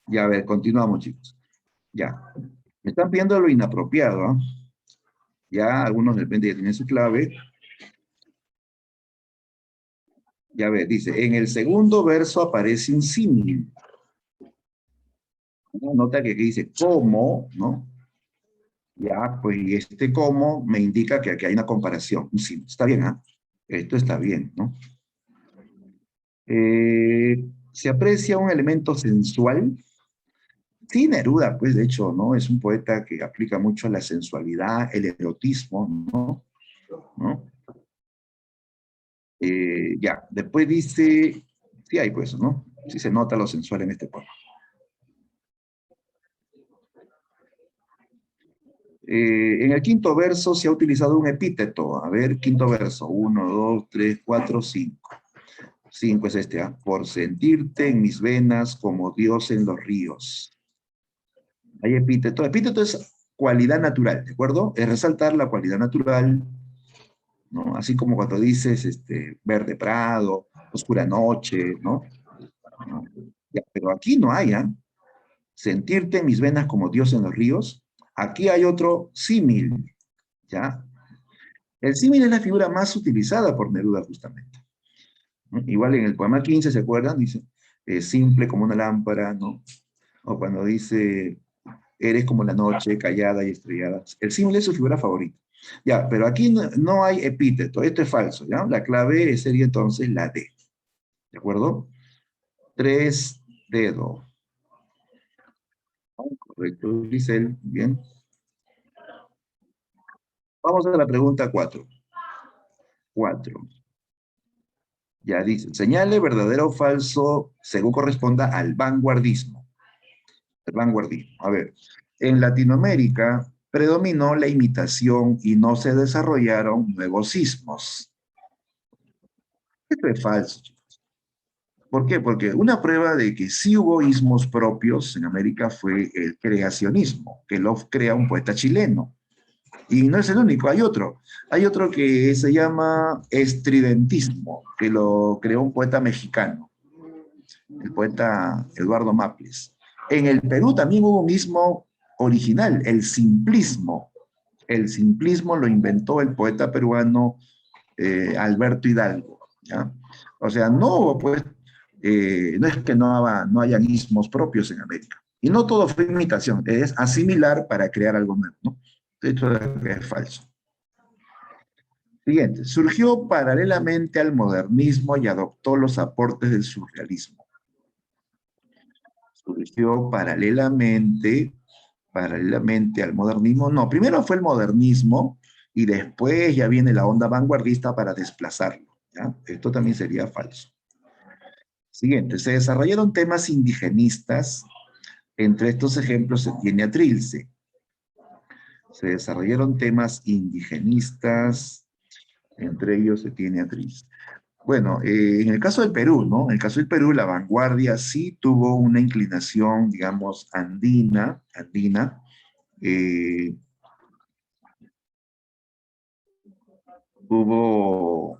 Ya, a ver, continuamos, chicos. Ya. Me están pidiendo lo inapropiado, ¿ah? Ya algunos de repente ya tienen su clave. Ya ve, dice, en el segundo verso aparece un símil. ¿No? Nota que aquí dice cómo, ¿no? Ya, pues y este cómo me indica que aquí hay una comparación, un símil. Está bien, ¿ah? Esto está bien, ¿no? Se aprecia un elemento sensual. Sí, Neruda, pues de hecho, ¿no? Es un poeta que aplica mucho la sensualidad, el erotismo, ¿no? ¿No? Ya, después dice, sí hay pues, ¿no? Sí se nota lo sensual en este poema. En el quinto verso se ha utilizado un epíteto. A ver, quinto verso. 1, 2, 3, 4, 5. 5 es este, ¿ah? Por sentirte en mis venas como Dios en los ríos. Hay epíteto. Epíteto es cualidad natural, ¿de acuerdo? Es resaltar la cualidad natural, ¿no? Así como cuando dices verde prado, oscura noche, ¿no? Ya, pero aquí no hay, ¿ah? Sentirte en mis venas como Dios en los ríos. Aquí hay otro símil, ¿ya? El símil es la figura más utilizada por Neruda justamente, ¿no? Igual en el poema 15, ¿se acuerdan? Dice, simple como una lámpara, ¿no? O cuando dice, eres como la noche, callada y estrellada. El símil es su figura favorita. Ya, pero aquí no hay epíteto, esto es falso, ¿ya? La clave sería entonces la D, ¿de acuerdo? Tres dedos. Correcto, Giselle. Bien. Vamos a la pregunta 4. 4. Ya dice, señale verdadero o falso según corresponda al vanguardismo. El vanguardismo. A ver, en Latinoamérica predominó la imitación y no se desarrollaron nuevos ismos. Esto es falso. ¿Por qué? Porque una prueba de que sí hubo ismos propios en América fue el creacionismo, que lo crea un poeta chileno. Y no es el único, hay otro. Hay otro que se llama estridentismo, que lo creó un poeta mexicano, el poeta Eduardo Maples. En el Perú también hubo un ismo original, el simplismo. El simplismo lo inventó el poeta peruano Alberto Hidalgo. ¿Ya? O sea, no, pues, no es que no hayan ismos propios en América. Y no todo fue imitación, es asimilar para crear algo nuevo, ¿no? Esto es falso. Siguiente, surgió paralelamente al modernismo y adoptó los aportes del surrealismo. Surgió paralelamente al modernismo. No, primero fue el modernismo y después ya viene la onda vanguardista para desplazarlo. ¿Ya? Esto también sería falso. Siguiente, se desarrollaron temas indigenistas. Entre estos ejemplos se tiene a Trilce. Se desarrollaron temas indigenistas, entre ellos se tiene a Trilce. Bueno, en el caso del Perú, ¿no? En el caso del Perú, la vanguardia sí tuvo una inclinación, digamos, andina. eh, Hubo,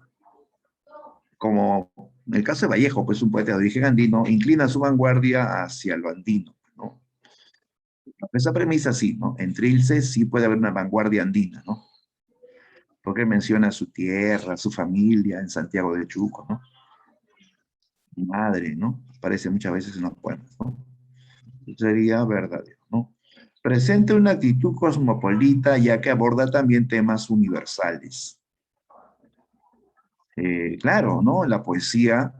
como en el caso de Vallejo, pues un poeta de origen andino, inclina su vanguardia hacia lo andino, ¿no? Esa premisa sí, ¿no? En Trilce sí puede haber una vanguardia andina, ¿no? Porque menciona su tierra, su familia en Santiago de Chuco, ¿no? Su madre, ¿no? Aparece muchas veces en los poemas, ¿no? Sería verdadero, ¿no? Presenta una actitud cosmopolita ya que aborda también temas universales. Claro, ¿no? La poesía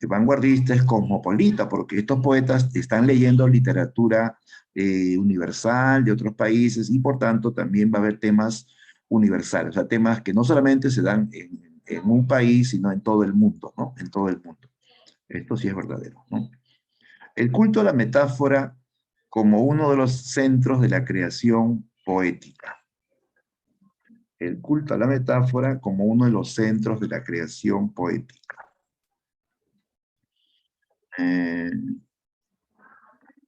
vanguardista es cosmopolita porque estos poetas están leyendo literatura universal de otros países y por tanto también va a haber temas universales, o sea, temas que no solamente se dan en un país, sino en todo el mundo, ¿no? En todo el mundo. Esto sí es verdadero, ¿no? El culto a la metáfora como uno de los centros de la creación poética. El culto a la metáfora como uno de los centros de la creación poética. Eh,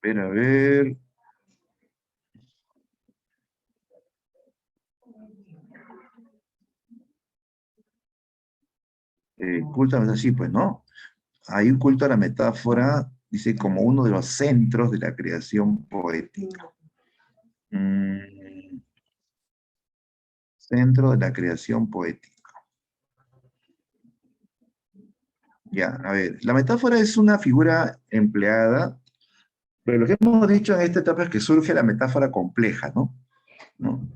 a ver. Culto a la metáfora, sí, pues no. Hay un culto a la metáfora, dice, como uno de los centros de la creación poética. Mm, centro de la creación poética. Ya, a ver, la metáfora es una figura empleada, pero lo que hemos dicho en esta etapa es que surge la metáfora compleja, ¿no? ¿No?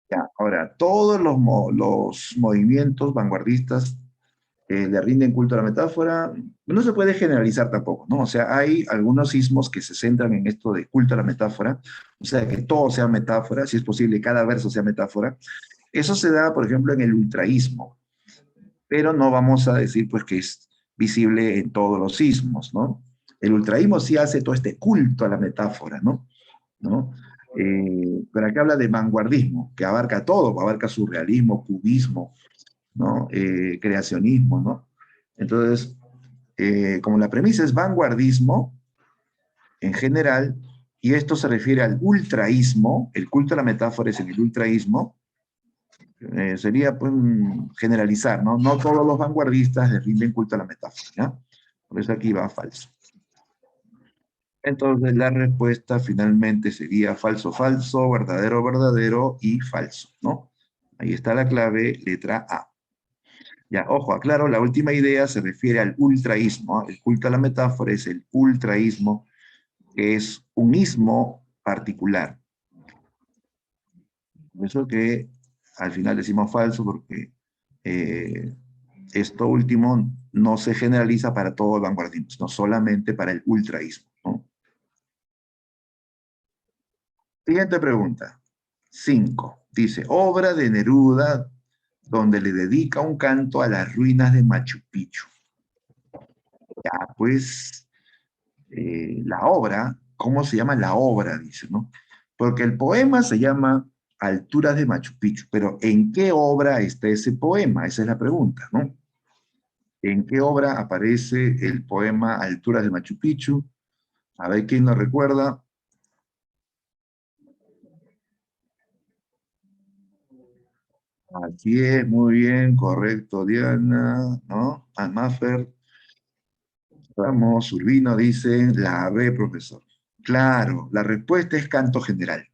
Ya, ahora, todos los movimientos vanguardistas le rinden culto a la metáfora, no se puede generalizar tampoco, ¿no? O sea, hay algunos sismos que se centran en esto de culto a la metáfora, o sea, que todo sea metáfora, si es posible, cada verso sea metáfora. Eso se da, por ejemplo, en el ultraísmo, pero no vamos a decir, pues, que es visible en todos los sismos, ¿no? El ultraísmo sí hace todo este culto a la metáfora, ¿no? ¿No? Pero acá habla de vanguardismo, que abarca todo, abarca surrealismo, cubismo, ¿no? Creacionismo, ¿no? Entonces, como la premisa es vanguardismo en general, y esto se refiere al ultraísmo, el culto a la metáfora es en el ultraísmo, sería pues, generalizar, ¿no? No todos los vanguardistas le rinden culto a la metáfora, ¿ya? Por eso aquí va falso. Entonces la respuesta finalmente sería falso, falso, verdadero, verdadero y falso, ¿no? Ahí está la clave, letra A. Ya, ojo, aclaro, la última idea se refiere al ultraísmo, ¿eh? El culto a la metáfora es el ultraísmo, que es un ismo particular. Por eso que al final decimos falso, porque eh, esto último no se generaliza para todo el vanguardismo, no solamente para el ultraísmo, ¿no? Siguiente pregunta. 5. Dice, obra de Neruda donde le dedica un canto a las ruinas de Machu Picchu. Ya, pues, la obra, ¿cómo se llama la obra? Dice, ¿no? Porque el poema se llama Alturas de Machu Picchu, pero ¿en qué obra está ese poema? Esa es la pregunta, ¿no? ¿En qué obra aparece el poema Alturas de Machu Picchu? A ver quién nos recuerda. Así es, muy bien, correcto, Diana, ¿no? Almafer, Ramos, Urbino dice, la B, profesor. Claro, la respuesta es canto general.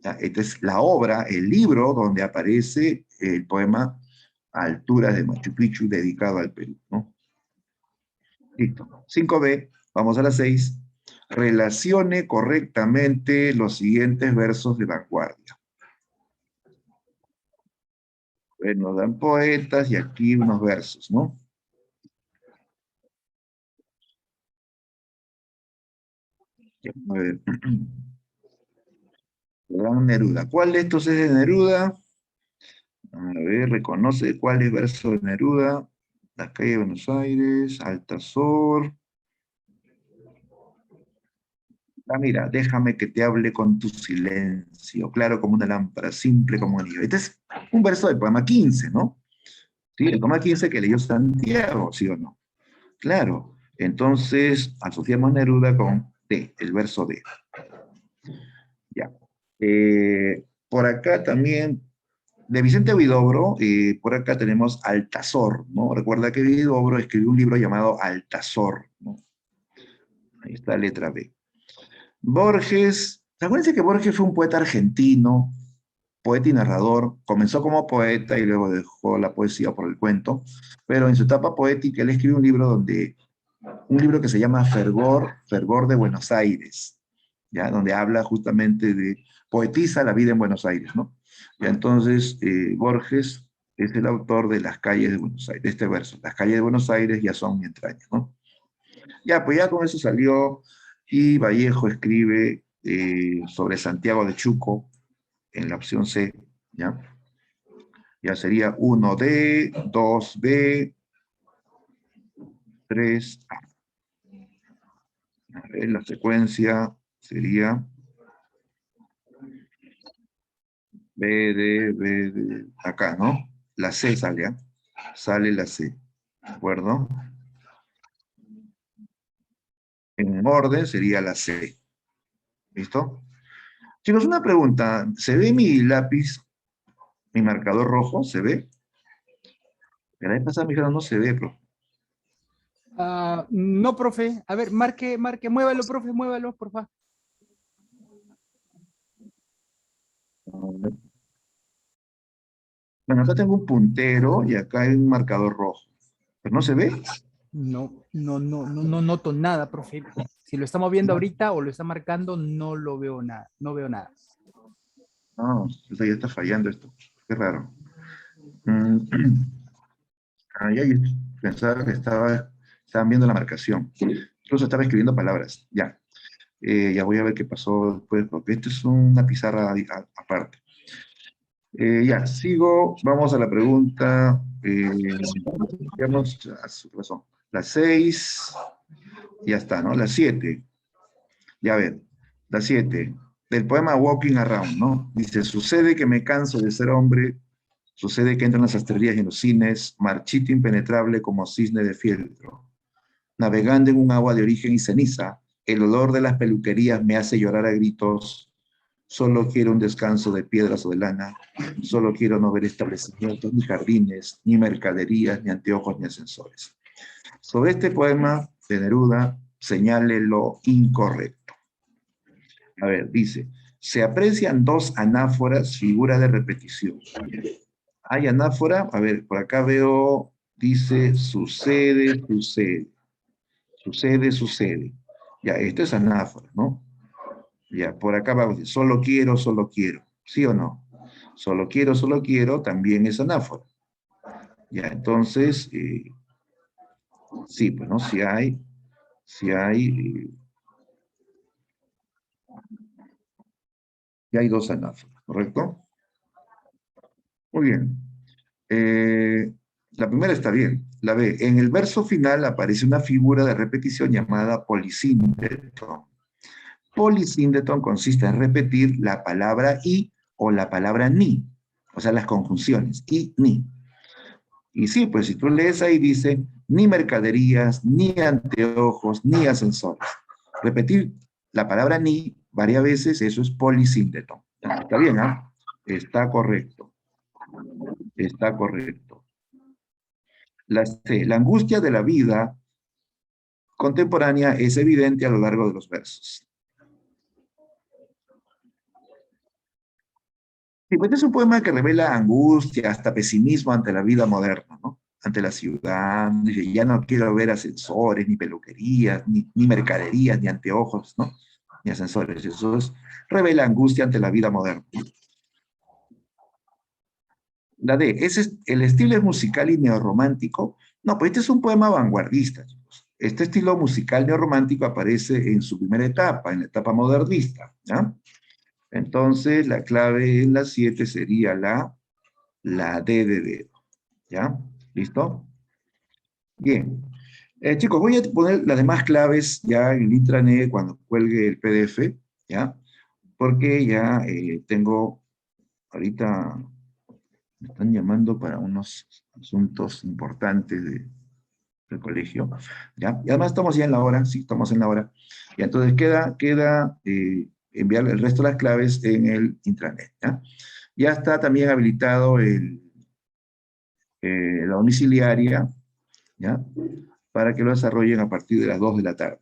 Ya, esta es la obra, el libro donde aparece el poema Alturas de Machu Picchu dedicado al Perú, ¿no? Listo. 5B, vamos a la 6. Relacione correctamente los siguientes versos de vanguardia. Nos dan poetas y aquí unos versos, ¿no? A ver. Le dan Neruda. ¿Cuál de estos es de Neruda? A ver, reconoce cuál es verso de Neruda. La calle de Buenos Aires, Altazor. Ah, mira, déjame que te hable con tu silencio, claro como una lámpara, simple como un anillo. Este es un verso del poema 15, ¿no? Sí, el poema 15 que leyó Santiago, ¿sí o no? Claro. Entonces, asociamos Neruda con D, el verso D. Ya. Por acá también, de Vicente Huidobro, por acá tenemos Altazor, ¿no? Recuerda que Huidobro escribió un libro llamado Altazor, ¿no? Ahí está la letra B. Borges, acuérdense que Borges fue un poeta argentino, poeta y narrador, comenzó como poeta y luego dejó la poesía por el cuento, pero en su etapa poética él escribió un libro que se llama Fervor, Fervor de Buenos Aires, ¿ya? Donde habla justamente de, poetiza la vida en Buenos Aires, ¿no? Ya entonces Borges es el autor de Las calles de Buenos Aires, de este verso, las calles de Buenos Aires ya son mi entraña, ¿no? Ya, pues ya con eso salió y Vallejo escribe sobre Santiago de Chuco en la opción C, ¿ya? Ya sería 1D, 2B, 3A. A ver, la secuencia sería B, D, acá, ¿no? La C sale, ¿ah? Sale la C, ¿de acuerdo? En orden sería la C, ¿listo? Chicos, una pregunta, ¿se ve mi lápiz, mi marcador rojo? ¿Se ve? La vez pasada me dijeron no se ve, pero No, profe. A ver, marque, marque, muévalo, profe, muévalo, por favor. bueno, acá tengo un puntero y acá hay un marcador rojo. ¿Pero no se ve? No noto nada, profe. Si lo está moviendo ahorita o lo está marcando, no lo veo nada, no veo nada. No, pues ahí está fallando esto. Qué raro. Mm, ya, pensaba que estaban viendo la marcación. Incluso estaba escribiendo palabras. Ya. Ya voy a ver qué pasó después, porque esto es una pizarra aparte. Ya, sigo. Vamos a la pregunta. Digamos, razón. La 6, ya está, ¿no? La 7. Ya ver, la 7, del poema Walking Around, ¿no? Dice, sucede que me canso de ser hombre, sucede que entro en las sastrerías y en los cines, marchito impenetrable como cisne de fieltro. Navegando en un agua de origen y ceniza, el olor de las peluquerías me hace llorar a gritos. Solo quiero un descanso de piedras o de lana. Solo quiero no ver establecimientos, ni jardines, ni mercaderías, ni anteojos, ni ascensores. Sobre este poema de Neruda, señale lo incorrecto. A ver, dice, se aprecian dos anáforas, figura de repetición. Hay anáfora, a ver, por acá veo, dice, sucede, sucede, sucede, sucede. Ya, esto es anáfora, ¿no? Ya, por acá vamos a decir, solo quiero, ¿sí o no? Solo quiero, también es anáfora. Ya, entonces, sí, pues, ¿no? Si hay Ya hay dos anáforas, ¿correcto? Muy bien. La primera está bien. La B. En el verso final aparece una figura de repetición llamada polisíndeton. Polisíndeton consiste en repetir la palabra y o la palabra ni, o sea, las conjunciones, y ni. Y sí, pues si tú lees ahí dice, ni mercaderías, ni anteojos, ni ascensores. Repetir la palabra ni varias veces, eso es polisíndeton. Está bien, ¿ah? Está correcto. Está correcto. La C, la angustia de la vida contemporánea es evidente a lo largo de los versos. Sí, pues es un poema que revela angustia, hasta pesimismo ante la vida moderna, ¿no? Ante la ciudad, dice, ya no quiero ver ascensores, ni peluquerías, ni mercaderías, ni anteojos, ¿no? Ni ascensores. Eso es, revela angustia ante la vida moderna. La D, ¿el estilo es musical y neorromántico? No, pues este es un poema vanguardista, chicos. Este estilo musical neorromántico aparece en su primera etapa, en la etapa modernista, ¿ya? Entonces, la clave en la 7 sería la D de dedo. ¿Ya? ¿Listo? Bien. Chicos, voy a poner las demás claves ya en el intranet cuando cuelgue el PDF, ¿ya? Porque ya tengo, ahorita me están llamando para unos asuntos importantes del colegio, ¿ya? Y además estamos ya en la hora, sí, estamos en la hora. Y entonces queda enviar el resto de las claves en el intranet, ¿ya? Ya está también habilitado la domiciliaria, ¿ya? Para que lo desarrollen a partir de las 2 de la tarde.